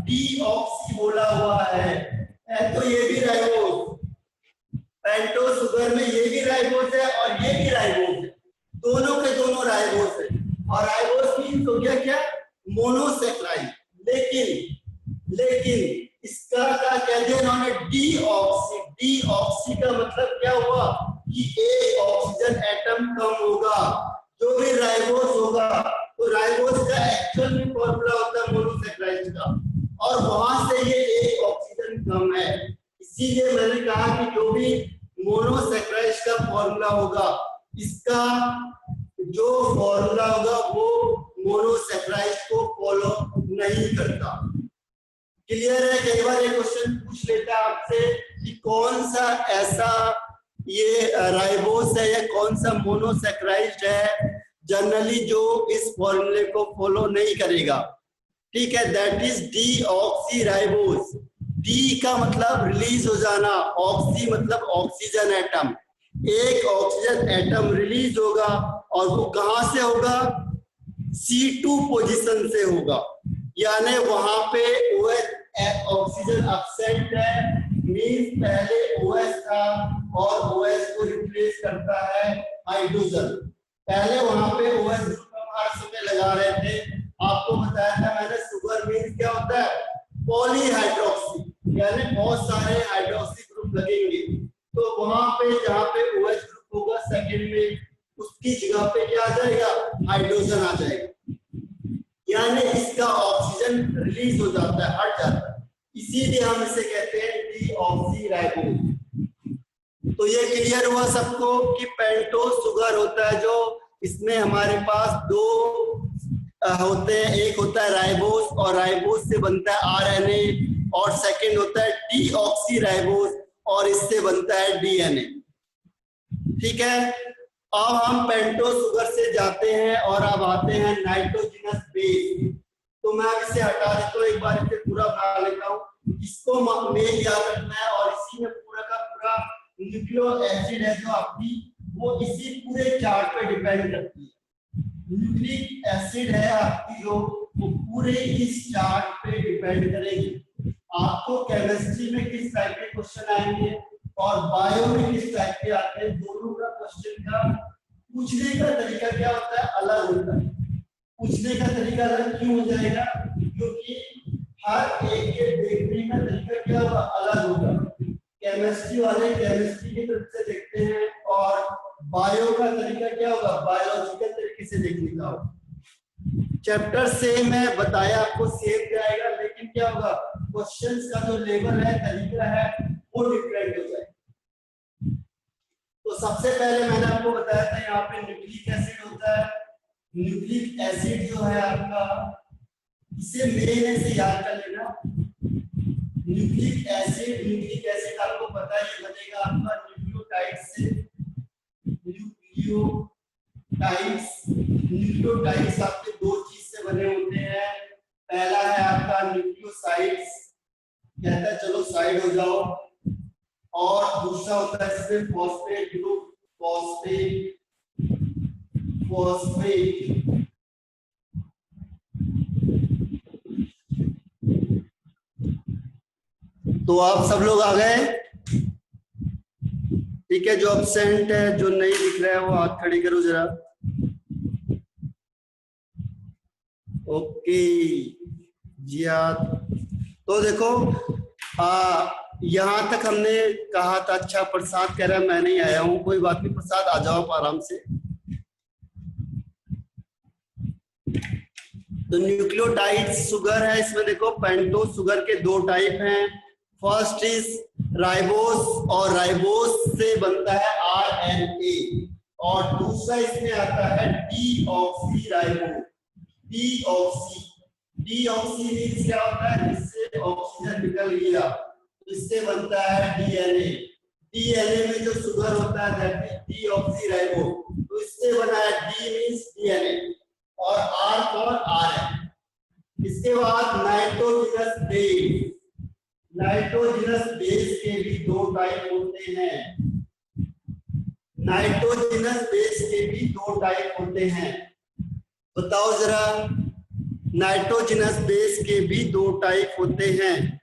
डीऑक्सी बोला हुआ है। तो ये भी राइबोस, पेंटो शुगर में ये भी राइबोस है और ये भी राइबोस है, दोनों के दोनों राइबोस है। और राइबोस मीन तो क्या क्या? मोनोसेक्राइड। लेकिन इसका क्या कह दिया इन्होंने? डीऑक्सी। डीऑक्सी का मतलब क्या हुआ कि एक ऑक्सीजन एटम कम होगा जो भी राइबोस होगा। तो राइबोस का एक्चुअल में फॉर्मूला होता है मोनोसेक्राइड का, और वहां से ये एक ऑक्सीजन कम है। इसीलिए मैंने कहा कि जो भी मोनोसेक्राइड का फॉर्मूला होगा, इसका जो फॉर्मूला होगा वो मोनोसेक्राइड को फॉलो नहीं करता। क्लियर है? कई बार ये क्वेश्चन पूछ लेता है आपसे कि कौन सा ऐसा ये राइबोस है या कौन सा मोनोसेक्राइड है जनरली जो इस फॉर्मूले को फॉलो नहीं करेगा। ठीक है, दैट इज डीऑक्सीराइबोस। डी का मतलब रिलीज हो जाना, ऑक्सी मतलब ऑक्सीजन एटम। एक ऑक्सीजन एटम रिलीज होगा और वो कहां से होगा? C2 पोजीशन से होगा, यानी वहां पे OH ऑक्सीजन एब्सेंट है, मींस पहले OH था और OH को रिप्लेस करता है हाइड्रोजन। पहले वहां पे OH ग्रुप हम हर समय लगा रहे थे, आपको बताया था मैंने। शुगर मींस क्या होता है? पॉलीहाइड्रोक्सी, यानी बहुत सारे हाइड्रोक्सी ग्रुप लगेंगे। तो वहां पे जहां पे OH ग्रुप होगा सेकंड में, उसकी जगह पे क्या आ जाएगा? हाइड्रोजन आ जाएगा, यानी इसका ऑक्सीजन रिलीज हो जाता है, हट जाता है। इसीलिए हम इसे कहते हैं डीऑक्सीराइबोस। तो ये क्लियर हुआ सबको कि पेंटो शुगर होता है जो इसमें हमारे पास दो होते हैं, एक होता है राइबोस और राइबोस से बनता है RNA, और सेकंड होता है डीऑक्सीराइबोस और इससे बनता है DNA। ठीक है, अब हम पेंटो शुगर से जाते हैं और अब आते हैं नाइट्रोजनस बेस। तो मैं इसे हटा देता हूँ, एक बार इसे पूरा बना लेता हूँ। इसको मेल याद रखना है, और इसी में पूरा का पूरा न्यूक्लियो एसिड है जो आपकी, वो इसी पूरे चार्ट पे डिपेंड करती है। न्यूक्लिक एसिड है आपकी जो, वो पूरे इस चार्ट पे डिपेंड करेगी। आपको केमिस्ट्री में किस टाइप के क्वेश्चन आएंगे और बायो में किस टाइप के आते हैं, दोनों का क्वेश्चन का पूछने का तरीका क्या होता है? अलग होता है। पूछने का तरीका अलग क्यों हो जाएगा? क्योंकि हर एक के देखने का तरीका क्या होगा? अलग होगा। केमिस्ट्री वाले केमिस्ट्री की तरफ से देखते हैं और बायो का तरीका क्या होगा? बायोलॉजिकल तरीके से देखने का होगा। चैप्टर सेम है, बताया आपको सेम जाएगा, लेकिन क्या होगा? क्वेश्चंस का जो लेवल है, तरीका है, वो डिफरेंट हो जाएगा। तो सबसे पहले मैंने आपको बताया था यहाँ पे न्यूक्लिक एसिड होता है। न्यूक्लिक एसिड जो है आपका, इसे मेन से याद कर लेना। न्यूक्लिक एसिड आपको पता है ये बनेगा आपका न्यूक्लियोटाइड से। न्यूक्लियोटाइड्स आपके दो चीज से बने होते हैं। पहला है आपका न्यूक्लियोसाइड्स, कहता है चलो साइड हो जाओ, और दूसरा होता है इसमें फॉस्फेट ग्रुप। फॉस्फेट तो आप सब लोग आ गए? ठीक है, जो एब्सेंट है, जो नहीं दिख रहा है, वो हाथ खड़ी करो जरा। ओके जी। तो देखो यहाँ तक हमने कहा था। अच्छा, प्रसाद कह रहा है मैं नहीं आया हूँ, कोई बात नहीं प्रसाद, आ जाओ आप आराम से। तो न्यूक्लियोटाइड शुगर है, इसमें देखो पेंटो शुगर के दो टाइप हैं। फर्स्ट इज राइबोस, और राइबोस से बनता है आरएनए, और दूसरा इसमें आता है deoxy ribo. Deoxy, deoxy means क्या होता है, जिससे ऑक्सीजन निकल गया, तो इससे बनता है डीएनए। डीएनए में जो शुगर होता है दैट इज डीऑक्सी राइबो, तो इससे बना है डी मींस डीएनए, और आर फॉर आरएन। इसके बाद नाइट्रोजनस बेस। नाइट्रोजनस बेस के भी दो टाइप होते हैं। नाइट्रोजनस बेस के भी दो टाइप होते हैं। बताओ जरा, नाइट्रोजनस बेस के भी दो टाइप होते हैं,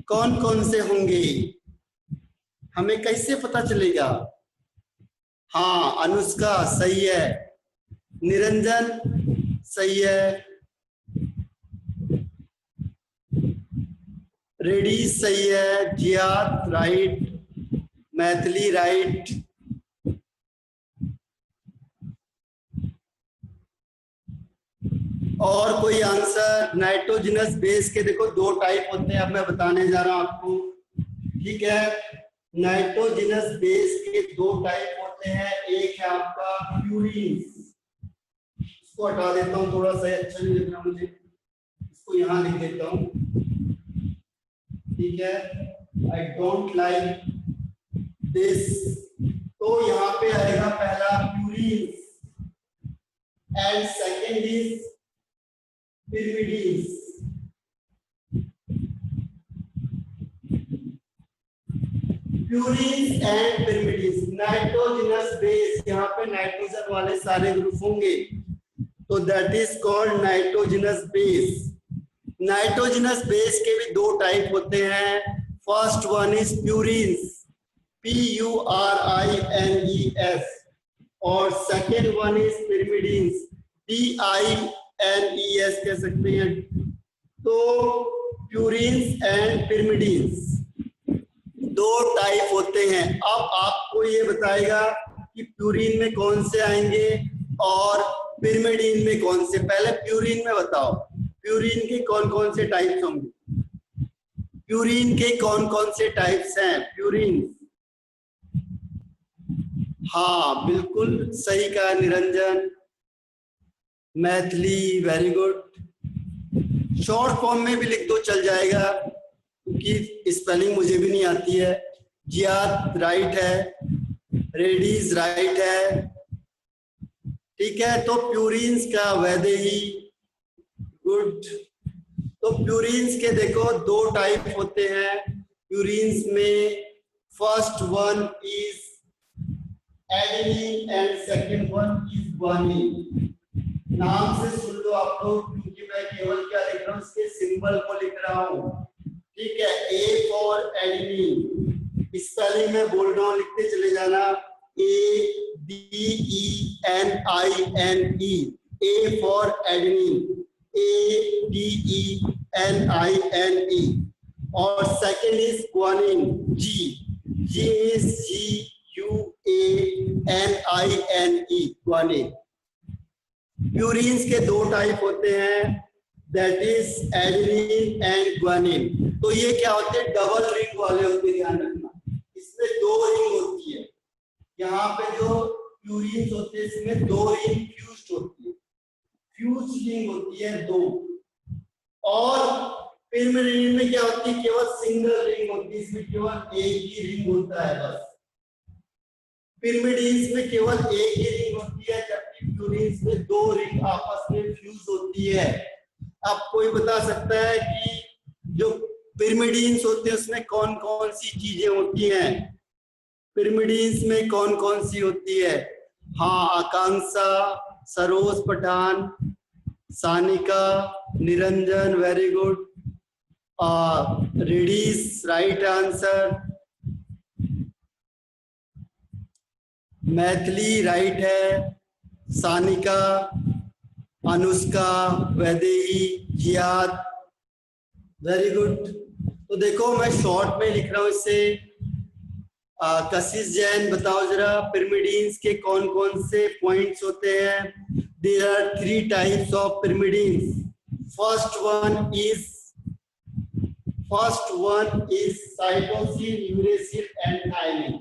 कौन कौन से होंगे, हमें कैसे पता चलेगा? हाँ, अनुष्का सही है, निरंजन सही है, रेडी सही है, जियाद राइट, मैथिली राइट। और कोई आंसर? नाइट्रोजनस बेस के देखो दो टाइप होते हैं, अब मैं बताने जा रहा हूं आपको, ठीक है। नाइट्रोजनस बेस के दो टाइप होते हैं, एक है आपका प्यूरिन्स, इसको हटा देता हूं, थोड़ा सा अच्छा नहीं लग रहा मुझे, इसको यहां लिख देता हूं, ठीक है। आई डोंट लाइक दिस, तो यहां पे आएगा पहला purines, and second is pyrimidines। Purines and pyrimidines, nitrogenous base, यहाँ पे नाइट्रोजन वाले सारे ग्रुप होंगे, तो that is called nitrogenous base. Nitrogenous base के भी दो टाइप होते हैं। First one is purines, PURINES, और second one is pyrimidines, PINES कह सकते हैं। तो प्यूरिन्स एंड pyrimidines दो टाइप होते हैं। अब आपको ये बताएगा कि प्यूरिन में कौन से आएंगे और pyrimidine में कौन से। पहले प्यूरिन में बताओ, प्यूरिन के कौन कौन से टाइप्स होंगे? प्यूरिन के कौन कौन से टाइप्स हैं? प्यूरिन, हाँ बिल्कुल सही कहा Niranjan, Maithili very good. Short form में भी लिख दो चल जाएगा, क्योंकि स्पेलिंग मुझे भी नहीं आती है। जियाद राइट है, रेडीज राइट है, ठीक है। तो प्यूरिन्स का वैदेही, गुड। तो प्यूरिन्स के देखो दो टाइप होते हैं प्यूरिन्स में। First one is adenine and second one is guanine. नाम से सुन लो आप लोग, क्योंकि मैं केवल क्या लिख रहा हूँ, इसके सिंबल को लिख रहा हूँ, ठीक है। ए फॉर एडेनिन, स्पेलिंग में बोल रहा हूँ, लिखते चले जाना, ADENINE, A for adenine, ADENINE। और second is guanine, G is GUANINE, guanine. Purines के दो टाइप होते हैं, that is adenine and guanine. तो ये क्या होते हैं? डबल रिंग वाले होते हैं, ध्यान रखना, इसमें दो रिंग होती है। यहाँ पे जो प्यूरिन्स होते हैं इसमें दो रिंग फ्यूज्ड होती है, फ्यूज रिंग होती है दो। और pyrimidine में क्या होती है? केवल सिंगल रिंग होती है, इसमें केवल एक ही रिंग होता है बस। pyrimidines में केवल एक ही रिंग होती है, जबकि प्यूरिन्स में दो रिंग आपस में फ्यूज होती है। अब कोई बता सकता है कि जो pyrimidines होते हैं उसमें कौन कौन सी चीजें होती हैं? pyrimidines में कौन कौन सी होती है? हाँ, आकांक्षा, सरोज पठान, सानिका, निरंजन वेरी गुड, रेडीज राइट आंसर, मैथिली राइट है, सानिका, अनुष्का, वैदेही, जियाद वेरी गुड। तो देखो मैं शॉर्ट में लिख रहा हूं इसे। कशिश जैन बताओ जरा, पिरामिडीन्स के कौन कौन से पॉइंट्स होते हैं? There are 3 types of pyrimidines. First one is cytosine, uracil and thymine.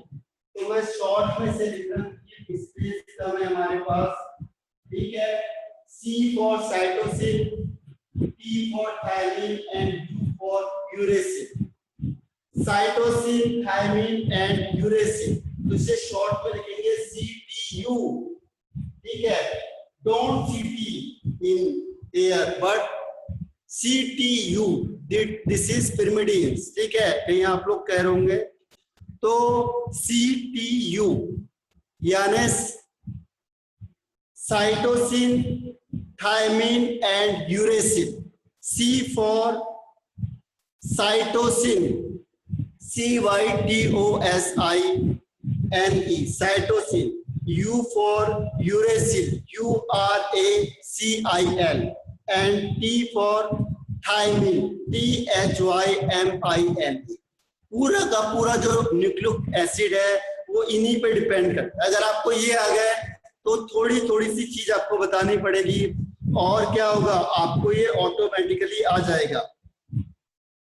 तो मैं शॉर्ट में से लिख रहा हूं कि स्पेस कम है हमारे पास, ठीक है। C for cytosine, T for thymine and U for uracil. Cytosine, thymine and uracil, तो इसे शॉर्ट में लिखेंगे CTU, ठीक है। Don't CT in air but CTU, this is pyrimidines, ठीक है। कहीं आप लोग कह रहे होंगे, तो CTU यानी cytosine, thymine and uracil. C for cytosine, CYTOSINE, cytosine. U for uracil, URACIL, and T for thymine, THYMIN। पूरा का पूरा जो न्यूक्लिक एसिड है वो इन्हीं पे डिपेंड करता है। अगर आपको ये आ गए तो थोड़ी थोड़ी सी चीज आपको बतानी पड़ेगी, और क्या होगा, आपको ये ऑटोमेटिकली आ जाएगा।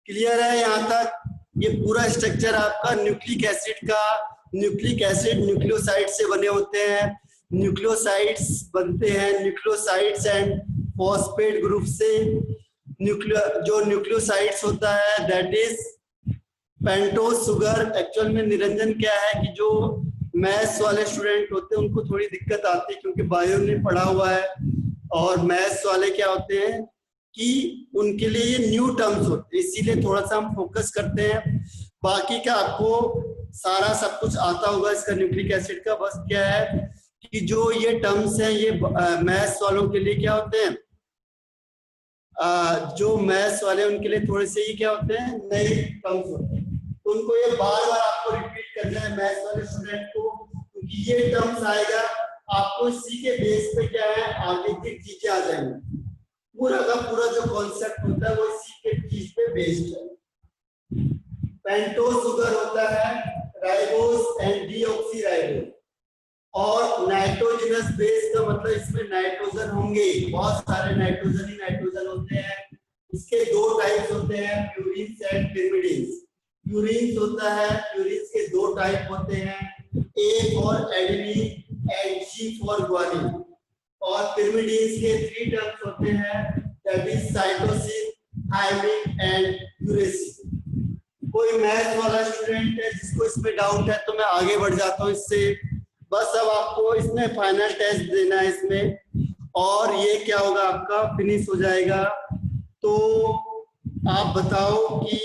क्लियर है यहाँ तक? ये पूरा स्ट्रक्चर आपका न्यूक्लिक एसिड का। न्यूक्लिक एसिड न्यूक्लियोसाइड से बने होते हैं। न्यूक्लियोसाइड्स बनते हैं न्यूक्लियोसाइड्स एंड फॉस्फेट ग्रुप से। जो न्यूक्लियोसाइड्स होता है that is pentose sugar. Actual में निरंजन क्या है कि जो मैथ्स वाले स्टूडेंट होते हैं उनको थोड़ी दिक्कत आती है, क्योंकि बायो ने पढ़ा हुआ है, और मैथ्स वाले क्या होते हैं कि उनके लिए ये न्यू टर्म्स होते हैं, इसीलिए थोड़ा सा हम फोकस करते हैं। बाकी का आपको सारा सब कुछ आता होगा इसका, न्यूक्लिक एसिड का। बस क्या है कि जो ये टर्म्स हैं ये मैथ्स वालों के लिए क्या होते हैं, जो मैथ्स वाले उनके लिए थोड़े से ही क्या होते हैं, नए टर्म्स होते हैं। तो उनको ये बार बार आपको रिपीट करना है मैथ्स वाले स्टूडेंट को, क्योंकि ये टर्म्स आएगा आपको इसी के बेस पे क्या है आगे की चीजें आ जाएंगी। पूरा का पूरा जो कॉन्सेप्ट होता है वो इसी के चीज पे बेस्ड है। पेंटोज शुगर होता है, राइबोस एंड डीऑक्सीराइबोस। और नाइट्रोजनस बेस का मतलब इसमें नाइट्रोजन होंगे, बहुत सारे नाइट्रोजन ही नाइट्रोजन होते हैं। इसके 2 टाइप्स होते हैं, प्यूरिन्स एंड पिरिमिडिन्स। प्यूरिन्स होता है, प्यूरिन्स के 2 टाइप होते हैं, A for adenine and G for guanine. और पिरिमिडिन्स के 3 टर्म्स होते हैं, that is cytosine, thymine and uracil. कोई मैथ्स वाला स्टूडेंट है जिसको इसमें डाउट है तो मैं आगे बढ़ जाता हूँ इससे। बस अब आपको इसमें फाइनल टेस्ट देना है इसमें, और ये क्या होगा आपका फिनिश हो जाएगा। तो आप बताओ कि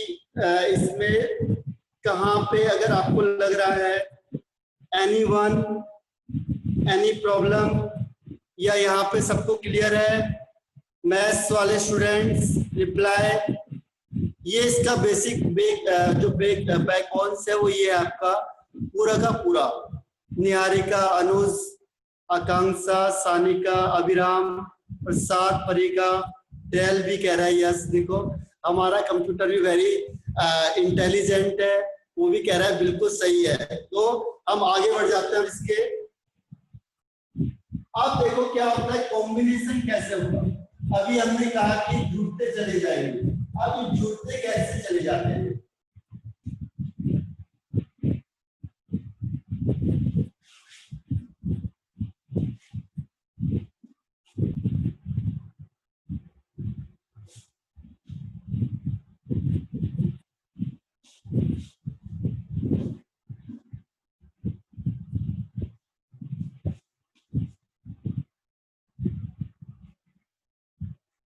इसमें कहाँ पे अगर आपको लग रहा है एनीवन, एनी प्रॉब्लम, या यहाँ पे सबको क्लियर है? मैथ्स वाले स्टूडेंट्स रिप्लाई। ये इसका बेसिक जो बैकबोन है वो ये है आपका पूरा का पूरा। निहारिका, अनुज, आकांक्षा, सानिका, अभिराम, प्रसाद, परिका, डेल भी कह रहा है यस। देखो हमारा कंप्यूटर भी वेरी इंटेलिजेंट है, वो भी कह रहा है बिल्कुल सही है। तो हम आगे बढ़ जाते हैं इसके। अब देखो क्या होता है, कॉम्बिनेशन कैसे होगा। अभी हमने कहा कि जुड़ते चले जाएंगे, अब जुड़ते कैसे चले जाते हैं।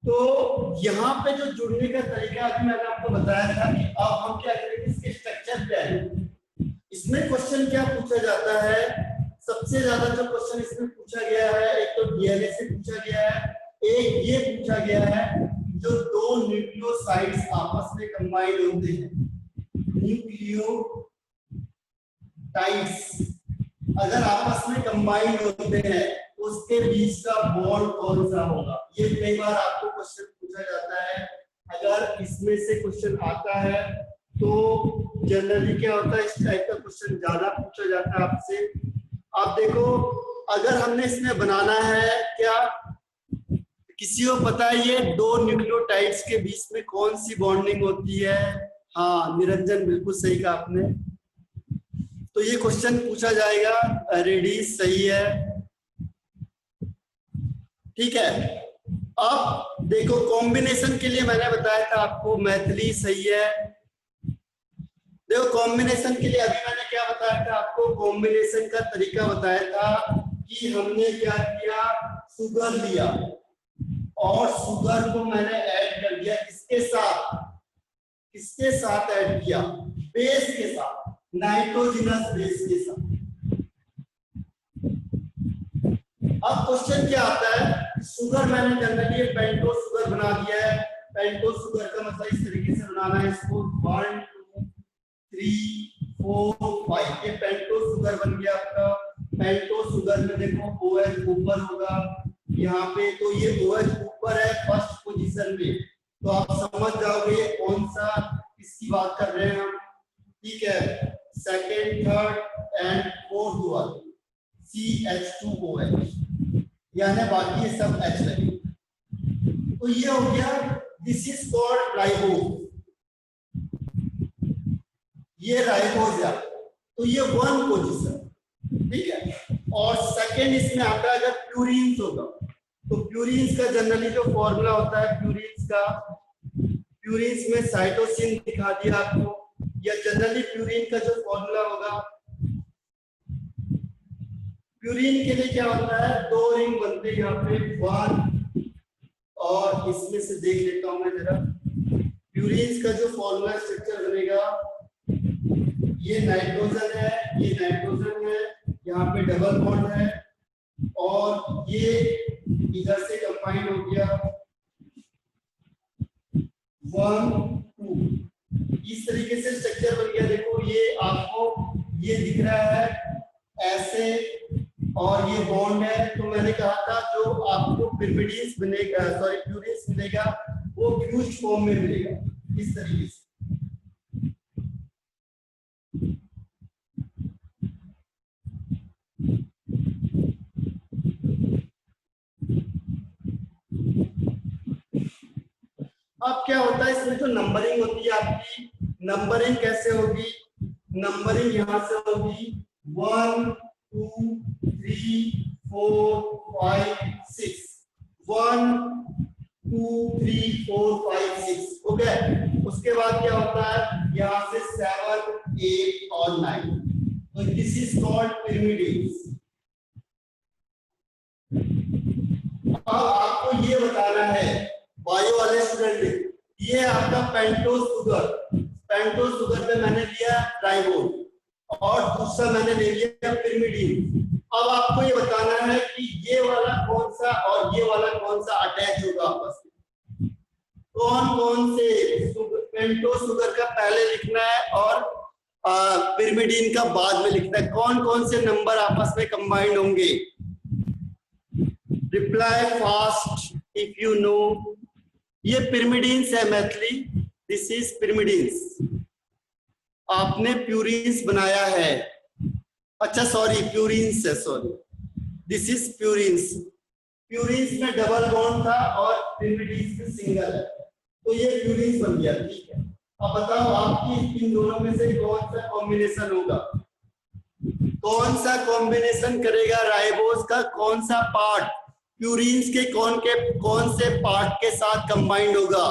तो यहाँ पे जो जुड़ने का तरीका अभी मैंने आपको बताया था कि अब हम क्या करेंगे, इसके स्ट्रक्चर पे आएंगे। इसमें क्वेश्चन क्या पूछा जाता है, सबसे ज्यादा जो क्वेश्चन इसमें पूछा गया है, एक तो डीएनए से पूछा गया है, एक ये पूछा गया है जो 2 न्यूक्लियोसाइड्स आपस में कंबाइन होते हैं, न्यूक्लियोटाइड्स अगर आपस में कंबाइन होते हैं उसके बीच का बॉन्ड कौन सा होगा। ये कई बार आपको क्वेश्चन पूछा जाता है अगर इसमें से क्वेश्चन आता है तो जनरली क्या होता है, इस टाइप का क्वेश्चन ज्यादा पूछा जाता है आपसे। आप देखो, अगर हमने इसमें बनाना है क्या, किसी को पता है ये दो न्यूक्लियोटाइड्स के बीच में कौन सी बॉन्डिंग होती है? हाँ निरंजन, बिल्कुल सही कहा आपने। तो ये क्वेश्चन पूछा जाएगा, रेडी सही है, ठीक है। अब देखो कॉम्बिनेशन के लिए मैंने बताया था आपको मैथिली सही है। देखो कॉम्बिनेशन के लिए अभी मैंने क्या बताया था आपको, कॉम्बिनेशन का तरीका बताया था कि हमने क्या किया, शुगर लिया और शुगर को मैंने ऐड कर दिया किसके साथ, किसके साथ ऐड किया, बेस के साथ, नाइट्रोजनस बेस के साथ। अब क्वेश्चन क्या आता है, शुगर मैंने जनरली पेंटो शुगर बना दिया है। पेंटो शुगर का मतलब इस तरीके से बनाना है इसको, 1 2 3 4 5, ये पेंटो शुगर बन गया आपका। पेंटो शुगर में देखो OH ऊपर होगा यहाँ पे, तो ये OH ऊपर है फर्स्ट पोजीशन में, तो आप समझ जाओगे कौन सा किसकी बात कर रहे हैं हम, ठीक है। Second third and fourth one CH2OH, यानी बाकी सब H लगे, तो ये हो गया, दिस इज कॉल्ड राइबोज, ये राइबोज है, तो ये वन पोजीशन, ठीक है। और सेकेंड इसमें आता है अगर प्यूरिन्स होगा, तो प्यूरिन्स का जनरली जो फॉर्मूला होता है प्यूरिन्स का, प्यूरिन्स में साइटोसिन दिखा दिया आपको, या जनरली प्यूरिन का जो फॉर्मूला होगा, प्यूरिन के लिए क्या होता है, 2 रिंग बनते हैं यहाँ पे 1, और इसमें से देख लेता हूं मैं जरा, प्यूरिन्स का जो फॉर्मूला स्ट्रक्चर बनेगा, ये नाइट्रोजन है, ये नाइट्रोजन है, यहाँ पे डबल बॉन्ड है, और ये इधर से कंबाइन हो गया 1 2, इस तरीके से स्ट्रक्चर बन गया। देखो ये आपको ये दिख रहा है ऐसे, और ये बॉन्ड है, तो मैंने कहा था जो आपको पिरिमिडीन्स बनेगा, सॉरी प्यूरिन्स मिलेगा, वो फ्यूज्ड फॉर्म में मिलेगा इस तरीके से। अब क्या होता है इसमें जो नंबरिंग होती है आपकी, नंबरिंग कैसे होगी, नंबरिंग यहां से होगी 1 2 3 4 5 6, 1 2 3 4 5 6 हो गया। उसके बाद क्या होता है, यहाँ से 7 8 और 9, तो दिस इज कॉल्ड पिरिमिडीन्स। अब आपको ये बताना है, बायो वाले स्टूडेंट, ये आपका पेंटो शुगर, पेंटो शुगर में मैंने लिया राइबोज और दूसरा मैंने ले लिया पिरिमिडीन। अब आपको ये बताना है कि ये वाला कौन सा और ये वाला कौन सा अटैच होगा आपस में, कौन कौन से, पेंटो शुगर का पहले लिखना है और पिरिमिडीन का बाद में लिखना है, कौन कौन से नंबर आपस में कंबाइंड होंगे। Reply fast if you know. ये पिरिमिडीन्स है मैथिली, दिस इज पिरिमिडीन्स। आपने प्यूरिन्स बनाया है, अच्छा सॉरी प्यूरिन्स है, sorry this is purines. Purines में डबल बॉन्ड था और पिरिमिडीन्स में सिंगल है, तो ये प्यूरिन्स बन गया, ठीक है। अब बताओ आपकी इन दोनों में से कौन सा कॉम्बिनेशन होगा, कौन सा कॉम्बिनेशन करेगा राइबोज का, कौन सा पार्ट प्यूरिन्स के कौन से पार्ट के साथ कंबाइंड होगा।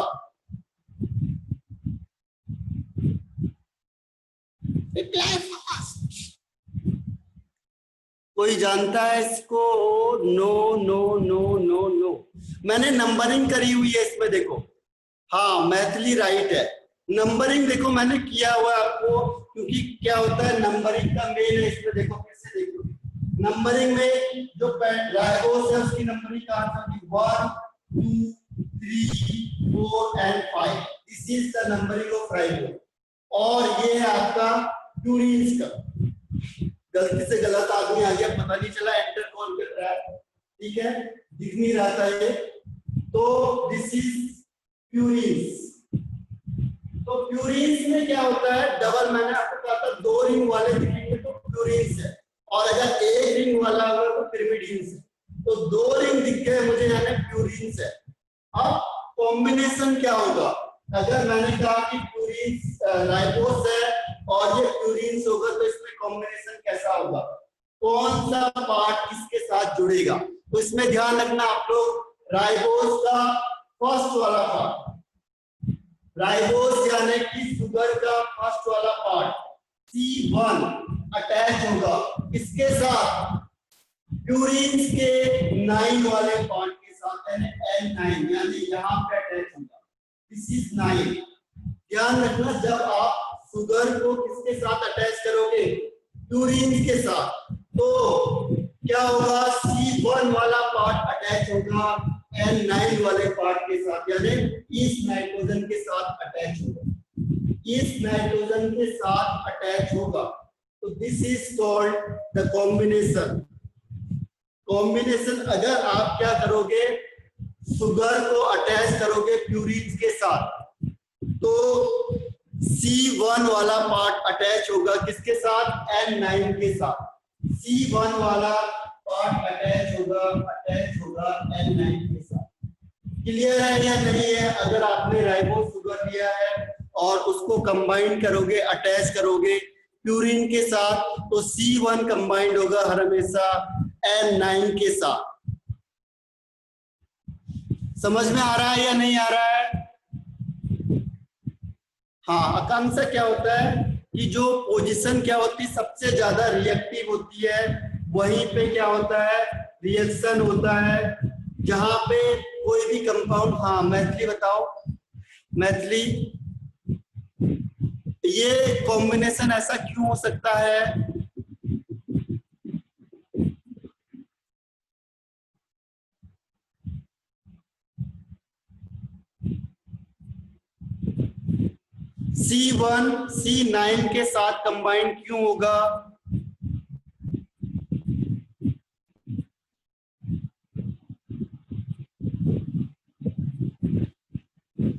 कोई जानता है इसको? No no no no no, मैंने नंबरिंग करी हुई है इसमें, देखो हाँ मैथिली राइट है, नंबरिंग देखो मैंने किया हुआ आपको, क्योंकि क्या होता है नंबरिंग का मेन है इसमें। देखो फिर से देखो, नंबरिंग में जो राइबोज है उसकी नंबरिंग कहाँ होगी, 1 2 3 4 and 5, this is the numbering of ribose. और ये है आपका प्यूरिन्स का, गलती से गलत आदमी आ गया, पता नहीं चला, एंटर कौन कर रहा है, ठीक है, दिख नहीं रहा था ये, तो दिस इज प्यूरिन्स। तो प्यूरिन्स में क्या होता है, डबल, मैंने आपको कहा था 2 रिंग वाले दिखेंगे तो प्यूरिन्स है, और अगर 1 रिंग वाला होगा तो पिरिमिडीन्स है। तो 2 रिंग दिख गए मुझे, यानी प्यूरिन्स है। अब कॉम्बिनेशन क्या होगा, अगर मैंने कहा कि प्यूरिन्स राइबोस है और ये प्यूरिन्स होगा तो इसमें कॉम्बिनेशन कैसा होगा, कौन सा पार्ट किसके साथ जुड़ेगा। तो इसमें ध्यान रखना आप लोग, राइबोस का फर्स्ट वाला पार्ट, राइबोस यानी कि शुगर का फर्स्ट वाला पार्ट C1 अटैच होगा किसके साथ, प्यूरिन्स के 9 वाले पार्ट के साथ, यानी N9, यानी यहाँ पे अटैच होगा, दिस इज 9। ध्यान रखना, जब आप शुगर को किसके साथ अटैच करोगे, प्यूरिन्स के साथ, तो क्या होगा, C1 वाला पार्ट अटैच होगा N9 वाले पार्ट के साथ, यानी इस नाइट्रोजन के साथ अटैच होगा, इस नाइट्रोजन के साथ अटैच होगा। तो this is called the combination. Combination, अगर आप क्या करोगे, शुगर को अटैच करोगे प्यूरिन्स के साथ, तो C1 वाला पार्ट अटैच होगा किसके साथ, N9 के साथ। C1 वाला पार्ट अटैच होगा N9 के साथ। क्लियर है या नहीं है? अगर आपने राइबोस शुगर लिया है और उसको कंबाइन करोगे, अटैच करोगे प्यूरिन के साथ, तो C1 कंबाइंड होगा हर हमेशा N9 के साथ। समझ में आ रहा है या नहीं आ रहा है? हाँ, आकांक्षा क्या होता है कि जो पोजीशन क्या होती है सबसे ज्यादा रिएक्टिव होती है, वहीं पे क्या होता है, रिएक्शन होता है। जहां पे कोई भी कंपाउंड, हाँ मैथिली बताओ, मैथिली, ये कॉम्बिनेशन ऐसा क्यों हो सकता है? C1 C9 के साथ कंबाइन क्यों होगा?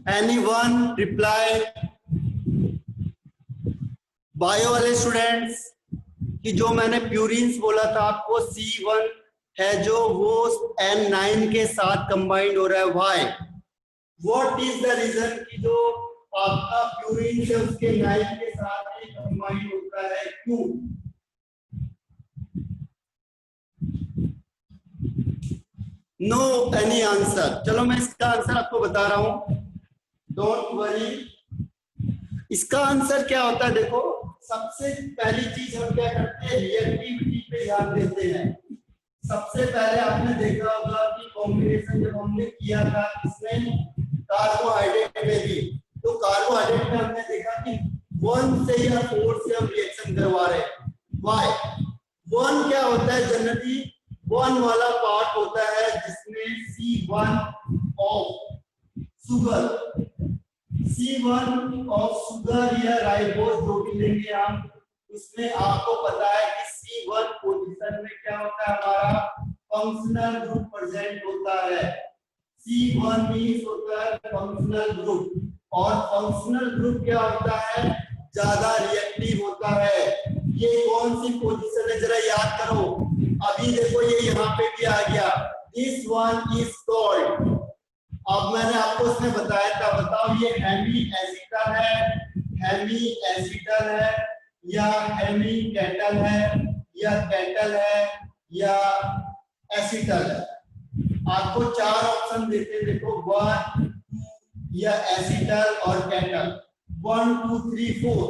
Anyone reply? बायो वाले स्टूडेंट्स, कि जो मैंने प्यूरिन्स बोला था आपको, C1 है जो वो N9 के साथ कंबाइंड हो रहा है, why, what is the reason कि जो आपका प्यूरिन है उसके 9 के साथ ही कंबाइंड होता है, क्यों? No any answer. चलो मैं इसका आंसर आपको बता रहा हूं, डोंट वरी। इसका आंसर क्या होता है, देखो सबसे पहली चीज हम क्या करते हैं, रिएक्टिविटी पे ध्यान देते हैं। सबसे पहले आपने देखा होगा कि कॉम्बिनेशन जब हमने किया था इसमें कार्बोहाइड्रेट में भी, तो कार्बोहाइड्रेट में हमने देखा कि 1 से या 4 से हम रिएक्शन करवा रहे हैं। व्हाई? 1 क्या होता है, जनरली 1 वाला पार्ट होता है जिसमें C1 of sugar, C1 of sugar या राइबोस जो भी लेंगे हम, उसमें आपको पता है कि C1 पोजीशन में क्या होता है, हमारा फंक्शनल ग्रुप प्रेजेंट होता है। C1 मींस होता है फंक्शनल ग्रुप, और फंक्शनल ग्रुप क्या होता है, ज्यादा रिएक्टिव होता है। ये कौन सी पोजीशन है जरा याद करो, अभी देखो ये यहाँ पे भी आ गया, दिस वन इज कॉल्ड, अब मैंने आपको इसमें बताया था, बताओ ये हेमी एसिटल है, हेमी एसिटल है या हेमी कैटल है या कैटल है या एसिटल है। आपको 4 ऑप्शन देते हैं, देखो 1 2 या एसिटल और कैटल, 1 2 3 4।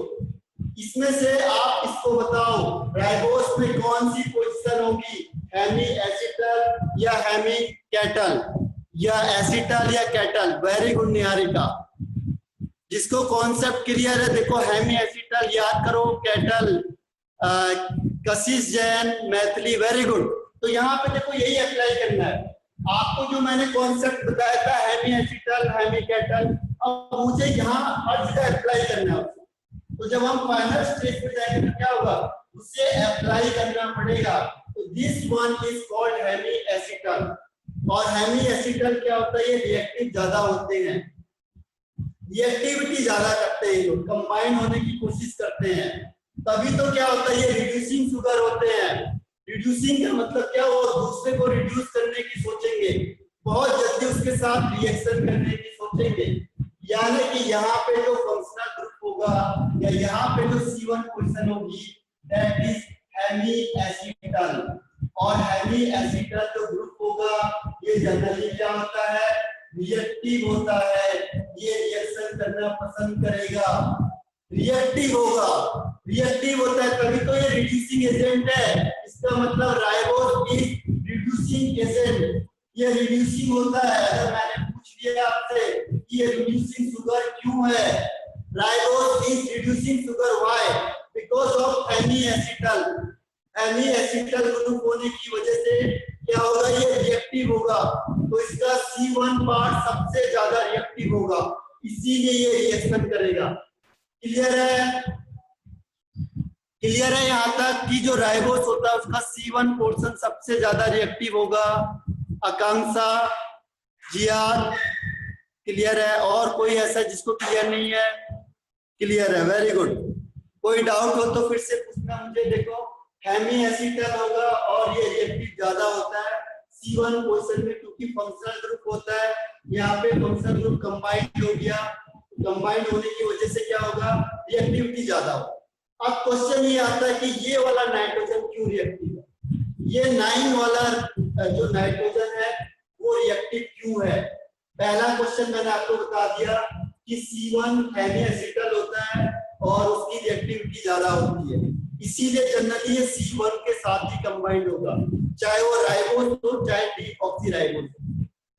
इसमें से आप इसको बताओ राइबोस में कौन सी पोजीशन होगी, हेमी एसिटल या हेमी कैटल या एसिटल या कैटल? वेरी गुड निहारिका, जिसको कॉन्सेप्ट क्लियर है, देखो हेमी एसिटल याद करो, कैटल कशिश जैन, मैथिली, वेरी गुड। तो यहाँ पे देखो यही अप्लाई करना है आपको, जो मैंने कॉन्सेप्ट बताया था हेमी एसिटल हेमी कैटल, अब मुझे यहाँ हर जगह अप्लाई करना है। तो जब हम फाइनल स्टेज पे जाएंगे तो क्या होगा, उसे अप्लाई करना पड़ेगा। तो this one is called hemiacetal, और हेमी एसिटल क्या होता है, ये रिएक्टिव ज्यादा होते हैं। रिएक्टिविटी ज्यादा करते हैं, लोग कंबाइन होने की कोशिश करते हैं, तभी तो क्या होता है ये रिड्यूसिंग शुगर होते हैं। रिड्यूसिंग का मतलब क्या, वो दूसरे को रिड्यूस करने की सोचेंगे, बहुत जल्दी उसके साथ रिएक्शन करने की सोचेंगे। यानी कि यहाँ पे जो फंक्शनल ग्रुप होगा या यहाँ पे जो C1 पोजीशन होगी दैट इज हेमी एसिटल, और हेमी एसिटल जो ग्रुप होगा ये जनरली क्या होता है, रिएक्टिव होता है, ये रिएक्शन करना पसंद करेगा, रिएक्टिव होगा। रिएक्टिव होता है तभी तो ये रिड्यूसिंग एजेंट है, इसका मतलब राइबोज इज रिड्यूसिंग एजेंट, ये रिड्यूसिंग होता है। अगर मैंने पूछ लिया आपसे कि ये रिड्यूसिंग शुगर क्यों है, ribose is reducing sugar why, because of hemiacetal. Hemiacetal group होने की वजह से क्या होगा, ये रिएक्टिव होगा, तो इसका C1 पार्ट सबसे ज्यादा रिएक्टिव होगा, इसीलिए ये रिएक्शन करेगा। क्लियर है? क्लियर है यहाँ तक कि जो राइबोस होता है उसका C1 पोर्शन सबसे ज्यादा रिएक्टिव होगा। आकांक्षा, जियाद, क्लियर है? और कोई ऐसा जिसको क्लियर नहीं है? क्लियर है, वेरी गुड। कोई डाउट हो तो फिर से पूछना मुझे। देखो हेमी एसिटल होगा और ये रिएक्टिव ज्यादा होता है C1 पोर्शन में, क्योंकि फंक्शनल ग्रुप होता है, यहाँ पे फंक्शनल ग्रुप कंबाइंड हो गया, कंबाइंड होने की वजह से क्या होगा, रिएक्टिविटी ज्यादा होगा। अब क्वेश्चन ये आता है कि ये वाला नाइट्रोजन क्यों रिएक्टिव है, ये 9 वाला जो नाइट्रोजन है वो रिएक्टिव क्यों है। पहला क्वेश्चन मैंने आपको बता दिया कि C1 हेमी एसिटल होता है और उसकी रिएक्टिविटी ज्यादा होती है, इसीलिए जनरली ये C1 के साथ ही कंबाइंड होगा, चाहे वो राइबोस हो चाहे डीऑक्सीराइबोस हो।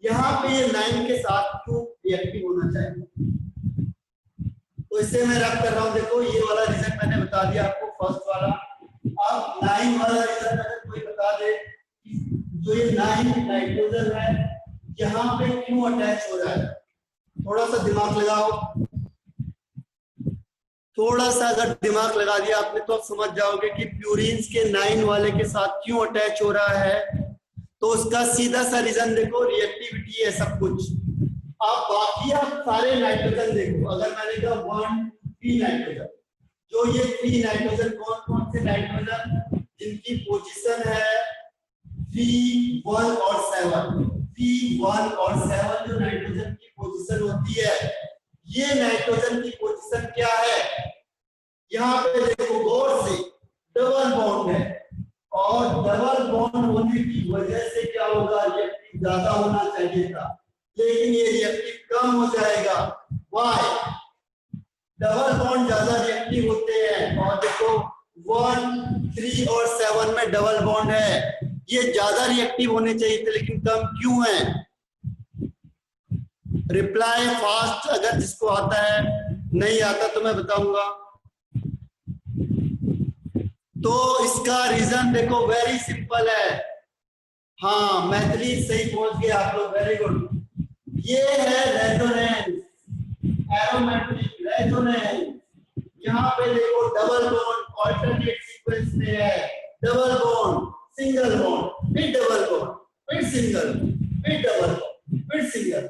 यहाँ पे ये 9 के साथ क्यों रिएक्टिव होना चाहिए, तो इसे मैं रख कर रहा हूं। देखो ये वाला रीजन मैंने बता दिया आपको, फर्स्ट वाला। अब 9 वाला रीजन अगर कोई बता दे कि जो ये 9 नाइट्रोजन है यहाँ पे क्यों अटैच हो रहा है, थोड़ा सा दिमाग लगाओ, थोड़ा सा अगर दिमाग लगा दिया आपने तो आप समझ जाओगे कि प्यूरिन्स के 9 वाले के साथ क्यों अटैच हो रहा है। तो उसका सीधा सा रीजन देखो, रिएक्टिविटी है सब कुछ। आप बाकी आप सारे नाइट्रोजन देखो, अगर मैंने कहा 1 3 नाइट्रोजन, जो ये 3 नाइट्रोजन कौन कौन से नाइट्रोजन जिनकी पोजीशन है 3 1 और 7, 3 1 और 7 जो नाइट्रोजन की पोजीशन होती है, ये नाइट्रोजन की पोजीशन क्या है, यहाँ पे देखो गौर से डबल बॉन्ड है, और डबल बॉन्ड होने की वजह से क्या होगा, रिएक्टिव ज्यादा होना चाहिए था, लेकिन ये रिएक्टिव कम हो जाएगा। व्हाई? डबल बॉन्ड ज्यादा रिएक्टिव होते हैं, और देखो 1 3 और 7 में डबल बॉन्ड है, ये ज्यादा रिएक्टिव होने चाहिए थे लेकिन कम क्यों है। रिप्लाई फास्ट, अगर जिसको आता है, नहीं आता तो मैं बताऊंगा। तो इसका रीजन देखो वेरी सिंपल है। हाँ मैथिली सही पहुंच गए आप लोग, वेरी गुड। ये है रेजोनेंस, एरोमेटिक रेजोनेंस। यहाँ पे देखो डबल बॉन्ड ऑल्टरनेट सीक्वेंस में है, डबल बॉन्ड सिंगल बॉन्ड फिर डबल बॉन्ड फिर सिंगल फिर डबल बॉन्ड फिर सिंगल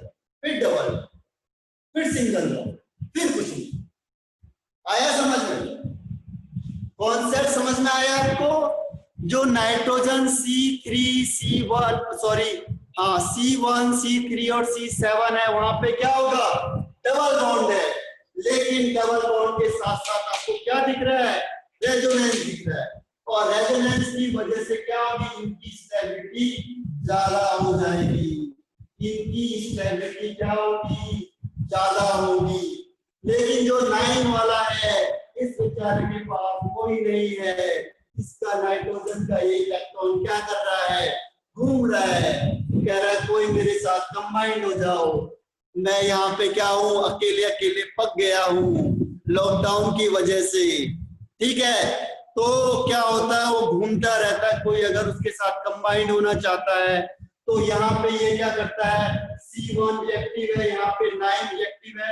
फिर डबल फिर सिंगल बॉन्ड फिर कुछ नहीं। आया समझ में? कॉन्सेप्ट समझ में आया आपको? जो नाइट्रोजन C1 C3 और C7 है, वहां पे क्या होगा, डबल बॉन्ड है, लेकिन डबल बॉन्ड के साथ साथ आपको क्या दिख रहा है, रेजोनेंस दिख रहा है, और रेजोनेंस की वजह से क्या होगी, इनकी स्टेबिलिटी ज्यादा हो जाएगी, इनकी स्टेबिलिटी क्या होगी, ज्यादा होगी। लेकिन जो 9 वाला है इस बेचारे के पास कोई नहीं है, इसका नाइट्रोजन का ये इलेक्ट्रॉन क्या कर रहा है, घूम रहा है, कह रहा है कोई मेरे साथ कंबाइंड हो जाओ, मैं यहाँ पे क्या हूँ, अकेले अकेले पक गया हूँ लॉकडाउन की वजह से। ठीक है, तो क्या होता है, वो घूमता रहता है, कोई अगर उसके साथ कंबाइंड होना चाहता है तो यहाँ पे ये क्या करता है, C1 रिएक्टिव है, यहाँ पे 9 रिएक्टिव है,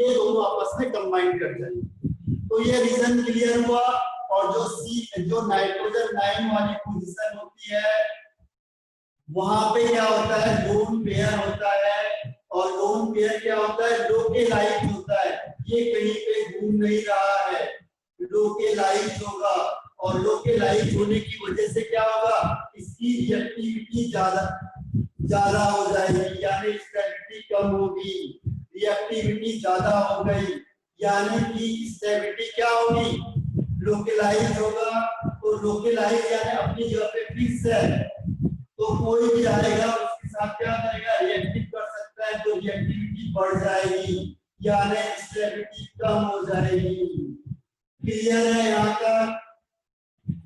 ये दोनों आपस में कंबाइंड कर जाएंगे। तो ये रीजन क्लियर हुआ। और जो नाइट्रोजन 9 वाली पोजीशन होती है वहां पे क्या होता है, लोन पेयर होता है, और लोन पेयर क्या होता है, लोकेलाइज होता है। ये कहीं पे घूम नहीं रहा है, लोकेलाइज होगा। और लोकेलाइज होने की वजह से क्या होगा, इसकी रिएक्टिविटी ज्यादा हो जाएगी, यानी स्टेबिलिटी कम होगी। रिएक्टिविटी ज्यादा हो गई यानी कि स्टेबिलिटी क्या होगी, लोकेलाइज होगा। तो लोकेलाइज यानी अपनी जगह पे फिक्स है, तो कोई भी आएगा उसके साथ क्या करेगा, रिएक्टिव कर सकता है, तो रिएक्टिविटी बढ़ जाएगी यानी स्टेबिलिटी कम हो जाएगी। क्लियर है, यहाँ तक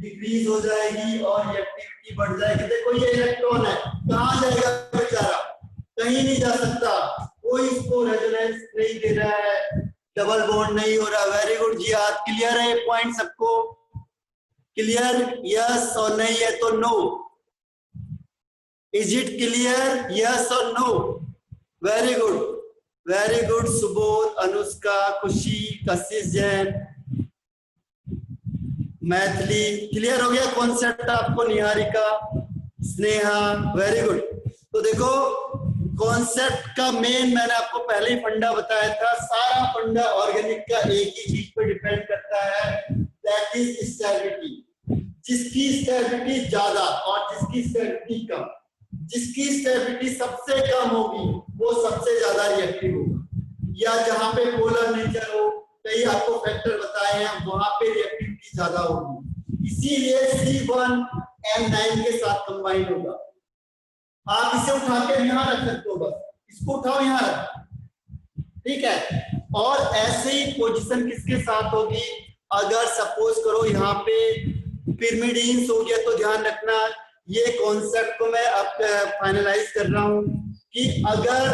डिक्रीज हो जाएगी और रिएक्टिविटी बढ़ जाएगी। देखो ये इलेक्ट्रॉन है, कहाँ जाएगा बेचारा, कहीं नहीं जा सकता, कोई इसको रेजोनेंस नहीं दे रहा है, डबल बॉन्ड नहीं हो रहा। वेरी गुड जी, आज क्लियर है ये पॉइंट सबको, क्लियर, यस और नहीं है तो no, is it clear, yes और no. Very good, very good, Subodh, Anushka, Khushi, Kashish Jain, Maithili, clear हो गया कॉन्सेप्ट आपको, निहारिका, स्नेहा, वेरी गुड। तो देखो कॉन्सेप्ट का मेन मैंने आपको पहले ही फंडा बताया था, सारा फंडा ऑर्गेनिक का एक ही चीज पे डिपेंड करता है, दैट इज स्टेबिलिटी। जिसकी स्टेबिलिटी ज्यादा और जिसकी स्टेबिलिटी कम, जिसकी स्टेबिलिटी सबसे कम होगी वो सबसे ज्यादा रिएक्टिव होगा, या जहां पे पोलर नेचर हो, कई आपको फैक्टर बताए हैं, वहां पे रिएक्टिविटी ज्यादा होगी, इसीलिए C1N9 के साथ कंबाइन होगा। आप इसे उठा के यहाँ रख सकते हो, बस इसको उठाओ यहाँ रख, ठीक है। और ऐसे ही पोजीशन किसके साथ होगी, अगर सपोज करो यहाँ पे पिरिमिडीन्स हो गया, तो ध्यान रखना ये कॉन्सेप्ट को मैं अब फाइनलाइज कर रहा हूं कि अगर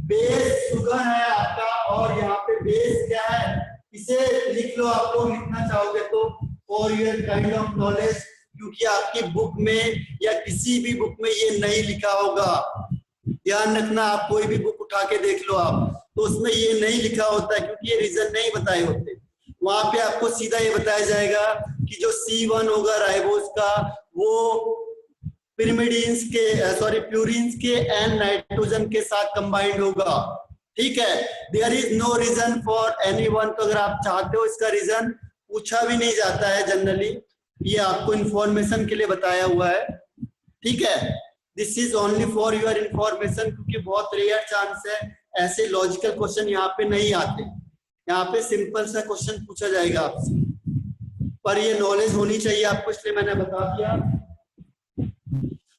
बेस शुगर है आपका और यहाँ पे बेस क्या है, इसे लिख लो, आप लोग लिखना चाहोगे तो, for your kind of knowledge, क्योंकि आपकी बुक में या किसी भी बुक में ये नहीं लिखा होगा, ध्यान रखना। आप कोई भी बुक उठा के देख लो आप, तो उसमें ये नहीं लिखा होता है, क्योंकि ये रीजन नहीं बताए होते। वहां पे आपको सीधा ये बताया जाएगा कि जो C1 होगा राइबोज का, वो पिरिमिडीन्स के प्यूरिन्स के एंड नाइट्रोजन के साथ कंबाइंड होगा, ठीक है। There is no reason for anyone, तो अगर आप चाहते हो इसका रीजन पूछा भी नहीं जाता है जनरली, ये आपको इंफॉर्मेशन के लिए बताया हुआ है, ठीक है। This is only for your information, क्योंकि बहुत रेयर चांस है ऐसे लॉजिकल क्वेश्चन यहाँ पे नहीं आते, यहाँ पे सिंपल सा क्वेश्चन पूछा जाएगा आपसे, पर ये नॉलेज होनी चाहिए आपको, इसलिए मैंने बता दिया।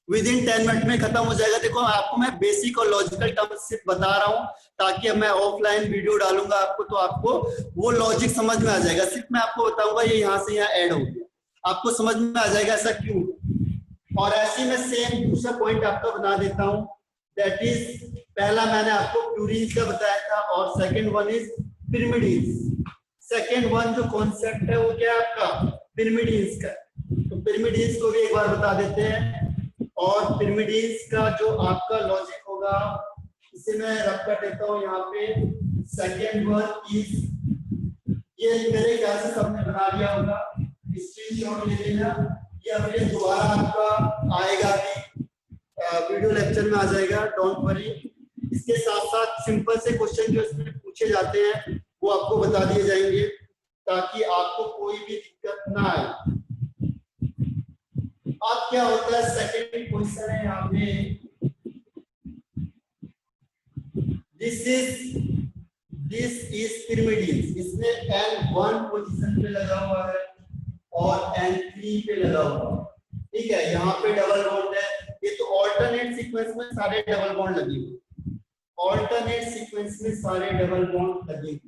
विद इन 10 मिनट में खत्म हो जाएगा। देखो आपको मैं बेसिक और लॉजिकल टर्म्स सिर्फ बता रहा हूँ, ताकि अब मैं ऑफलाइन वीडियो डालूंगा आपको, तो आपको वो लॉजिक समझ में आ जाएगा। सिर्फ मैं आपको बताऊंगा ये यहाँ से यहाँ ऐड हो गया, आपको समझ में आ जाएगा ऐसा क्यों। और ऐसे में सेम दूसरा पॉइंट आपका बना देता हूँ, दैट इज पहला मैंने आपको प्यूरिन्स का बताया था, और second one is पिरिमिडीन्स। Second one जो कॉन्सेप्ट है वो क्या है आपका, पिरिमिडीन्स का। तो पिरिमिडीन्स को भी एक बार बता देते हैं, और पिरिमिडीन्स का जो आपका लॉजिक होगा, इसे मैं रख कर देता हूँ यहाँ पे। सेकेंड वन इज, ये मेरे ख्याल से सबने बना लिया होगा, स्क्रीनशॉट ले लेना, ये अपने दोबारा आपका आएगा भी, वीडियो लेक्चर में आ जाएगा, डोंट वरी। इसके साथ साथ सिंपल से क्वेश्चन जो इसमें पूछे जाते हैं वो आपको बता दिए जाएंगे, ताकि आपको कोई भी दिक्कत ना आए। अब क्या होता है, सेकेंड क्वेश्चन है यहाँ पे, दिस इज पिरिमिडीन्स, इसमें N1 पोजीशन पे लगा हुआ है और N3 पे लगा हुआ है, ठीक है। यहाँ पे डबल बॉन्ड है, ये तो ऑल्टरनेट सीक्वेंस में सारे डबल बॉन्ड लगे हुए, ऑल्टरनेट सीक्वेंस में सारे डबल बॉन्ड लगे हुए।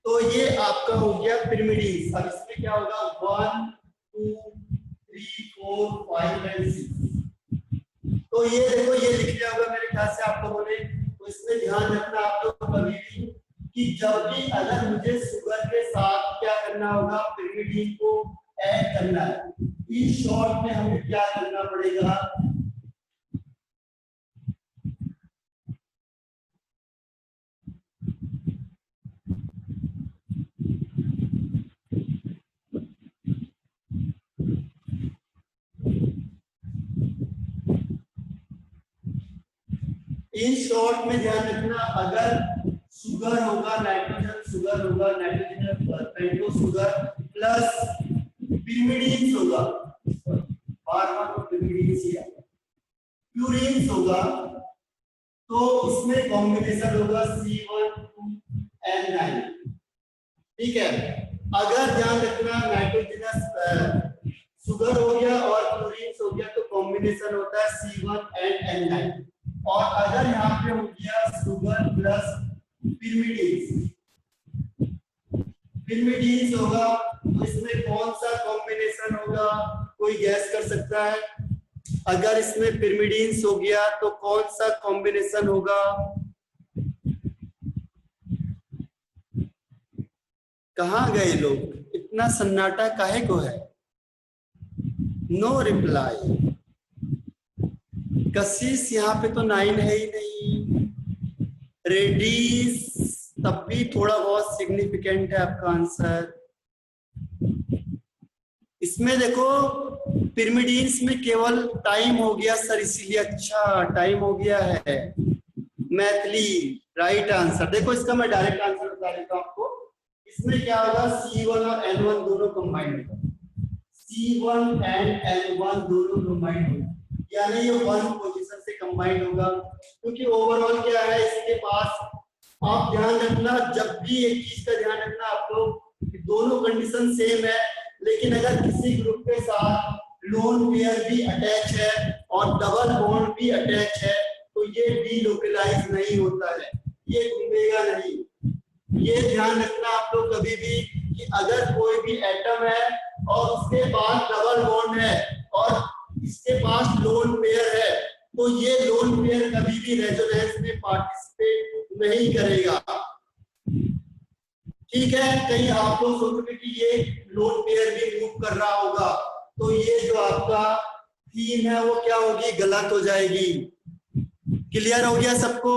तो ये आपका हो गया पिरिमिडीन्स। अब इसमें क्या होगा, 1 2 3 4 5 एंड 6। तो ये देखो ये लिख लिया होगा मेरे ख्याल से आप लोगों ने, तो इसमें ध्यान रखना आप लोग कभी भी कि जब भी अगर मुझे शुगर के साथ क्या करना होगा, पिरिमिडीन को ऐड करना है, इस शॉर्ट में हमें क्या करना पड़ेगा, इन शॉर्ट में ध्यान रखना, अगर शुगर होगा, नाइट्रोजन शुगर होगा, नाइट्रोजन पेंटो शुगर प्लस पिरिमिडीन होगा, बार बार पिरिमिडीन ही है, प्यूरिन होगा, तो इसमें कॉम्बिनेशन होगा C12N9। ठीक है, अगर ध्यान रखना नाइट्रोजनस शुगर हो गया और क्लोरीन हो गया तो कॉम्बिनेशन होता है C1N9। और अगर यहाँ पे हो गया शुगर प्लस पिरिमिडीन होगा तो इसमें कौन सा कॉम्बिनेशन होगा, कोई गैस कर सकता है? अगर इसमें पिरिमिडीन हो गया तो कौन सा कॉम्बिनेशन होगा? कहाँ गए लोग, इतना सन्नाटा काहे को है? No reply. कशिश यहाँ पे तो 9 है ही नहीं, रेडिस तब भी थोड़ा बहुत सिग्निफिकेंट है आपका आंसर। इसमें देखो पिरिमिडीन्स में केवल टाइम हो गया सर, इसीलिए अच्छा टाइम हो गया है। Maithili right answer. देखो इसका मैं डायरेक्ट आंसर बता देता हूं आपको। इसमें क्या होगा, C1 और N1 दोनों कंबाइंड होगा, C1 एंड N1 दोनों कंबाइंड होगा, यानी ये 1 पोजीशन से कंबाइंड होगा। क्योंकि ओवरऑल क्या है इसके पास, आप ध्यान रखना, जब भी एक चीज का ध्यान रखना आप लोग, दोनों कंडीशन सेम है, लेकिन अगर किसी ग्रुप के साथ लोन पेयर भी अटैच है और डबल बॉन्ड भी अटैच है तो ये डीलोकलाइज नहीं होता है, ये घूमेगा नहीं। ये ध्यान रखना आप लोग कभी भी कि अगर कोई भी एटम है और उसके पास डबल बॉन्ड है और इसके पास लोन पेयर है तो ये लोन पेयर कभी भी रेजोनेंस में पार्टिसिपेट नहीं करेगा। ठीक है, कहीं आप लोग सोचोगे कि ये लोन पेयर भी मूव कर रहा होगा तो ये जो आपका थीम है वो क्या होगी, गलत हो जाएगी। क्लियर हो गया सबको?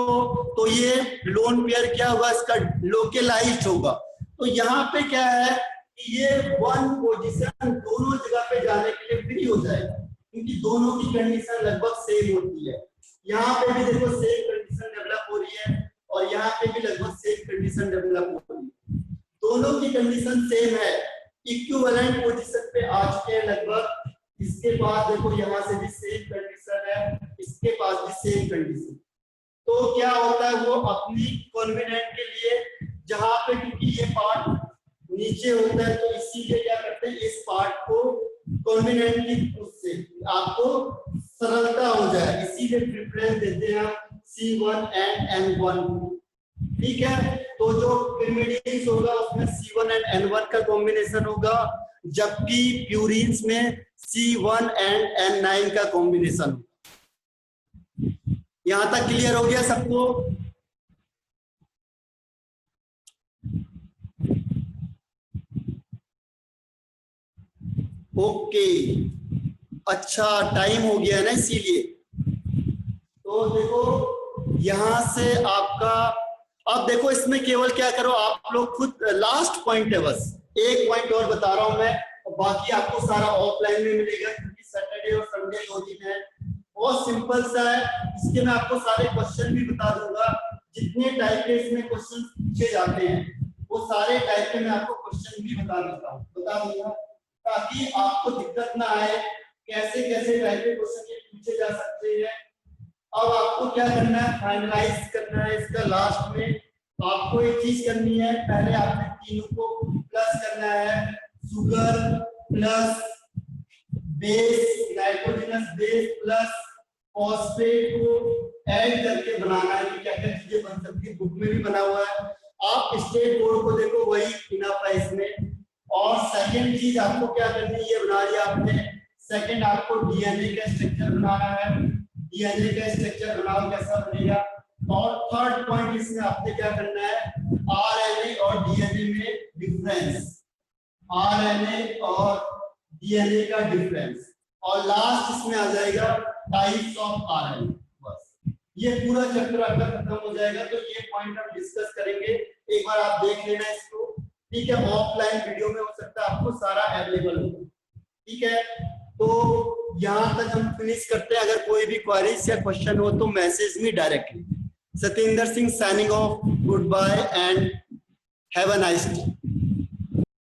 तो ये लोन पेयर क्या होगा, इसका लोकलाइज्ड होगा। तो यहाँ पे क्या है कि ये 1 पोजीशन दोनों जगह पे जाने के लिए फ्री हो जाएगा, क्योंकि दोनों की कंडीशन लगभग सेम होती है। यहाँ पे भी देखो सेम कंडीशन डेवलप हो रही है और यहाँ पे भी लगभग सेम कंडीशन डेवलप हो रही है, दोनों की कंडीशन सेम है, इक्विवेलेंट पोजीशन पे आ चुके हैं लगभग। इसके पास देखो यहाँ से भी सेम कंडीशन है, इसके पास भी सेम कंडीशन। तो क्या होता है, वो अपनी कन्वीनियंट के लिए जहां पे, क्योंकि ये पार्ट नीचे होता है तो इसीलिए क्या करते हैं, इस पार्ट को कन्वीनियंटली उससे आपको सरलता हो जाए, इसीलिए प्रेफरेंस देते हैं C1 एंड N1। ठीक है, तो जो पिरिमिडीन्स होगा उसमें C1 एंड N1 का कॉम्बिनेशन होगा, जबकि प्यूरिन्स में C1 एंड N9 का कॉम्बिनेशन होगा। यहां तक क्लियर हो गया सबको? ओके, अच्छा टाइम हो गया है ना, इसीलिए। तो देखो यहां से आपका, अब देखो इसमें केवल क्या करो आप लोग खुद, लास्ट पॉइंट है बस, एक पॉइंट और बता रहा हूं मैं, बाकी आपको सारा ऑफलाइन में मिलेगा क्योंकि सैटरडे और संडे 2 दिन है। बहुत सिंपल सा है, इसके मैं आपको सारे क्वेश्चन भी बता दूंगा, जितने टाइप के इसमें क्वेश्चन पूछे जाते हैं वो सारे टाइप के मैं आपको क्वेश्चन भी बता दूंगा, ताकि आपको दिक्कत ना आए कैसे कैसे टाइप के क्वेश्चन ये पूछे जा सकते हैं। अब आपको क्या करना है, फाइनलाइज करना है इसका। लास्ट में आपको एक चीज करनी है, पहले आपने तीनों को प्लस करना है, sugar plus base, nitrogenous base plus phosphate को ऐड करके बनाना है कि क्या क्या चीजें बन सकती है, बुक में भी बना हुआ है। आप स्टेट बोर्ड को देखो, वही इनफ है इसमें। और सेकंड चीज आपको क्या करनी है, ये बना लिया आपने। सेकंड आपको डीएनए का स्ट्रक्चर बनाना है, डीएनए का स्ट्रक्चर बनाओ कैसा बनेगा। और थर्ड पॉइंट इसमें आपने क्या करना है, आरएनए और डीएनए में डिफरेंस, आरएनए और डीएनए का डिफरेंस। और लास्ट इसमें आ जाएगा टाइप्स ऑफ आरएनए। बस ये पूरा चैप्टर आपका खत्म हो जाएगा। तो ये पॉइंट हम डिस्कस करेंगे, एक बार आप देख लेना इसको। ठीक है, ऑफलाइन वीडियो में हो सकता है आपको सारा अवेलेबल हो। ठीक है, तो यहाँ तक हम फिनिश करते हैं। अगर कोई भी क्वेरीज या क्वेश्चन हो तो message me directly. Satendra Singh signing off, goodbye and have a nice day.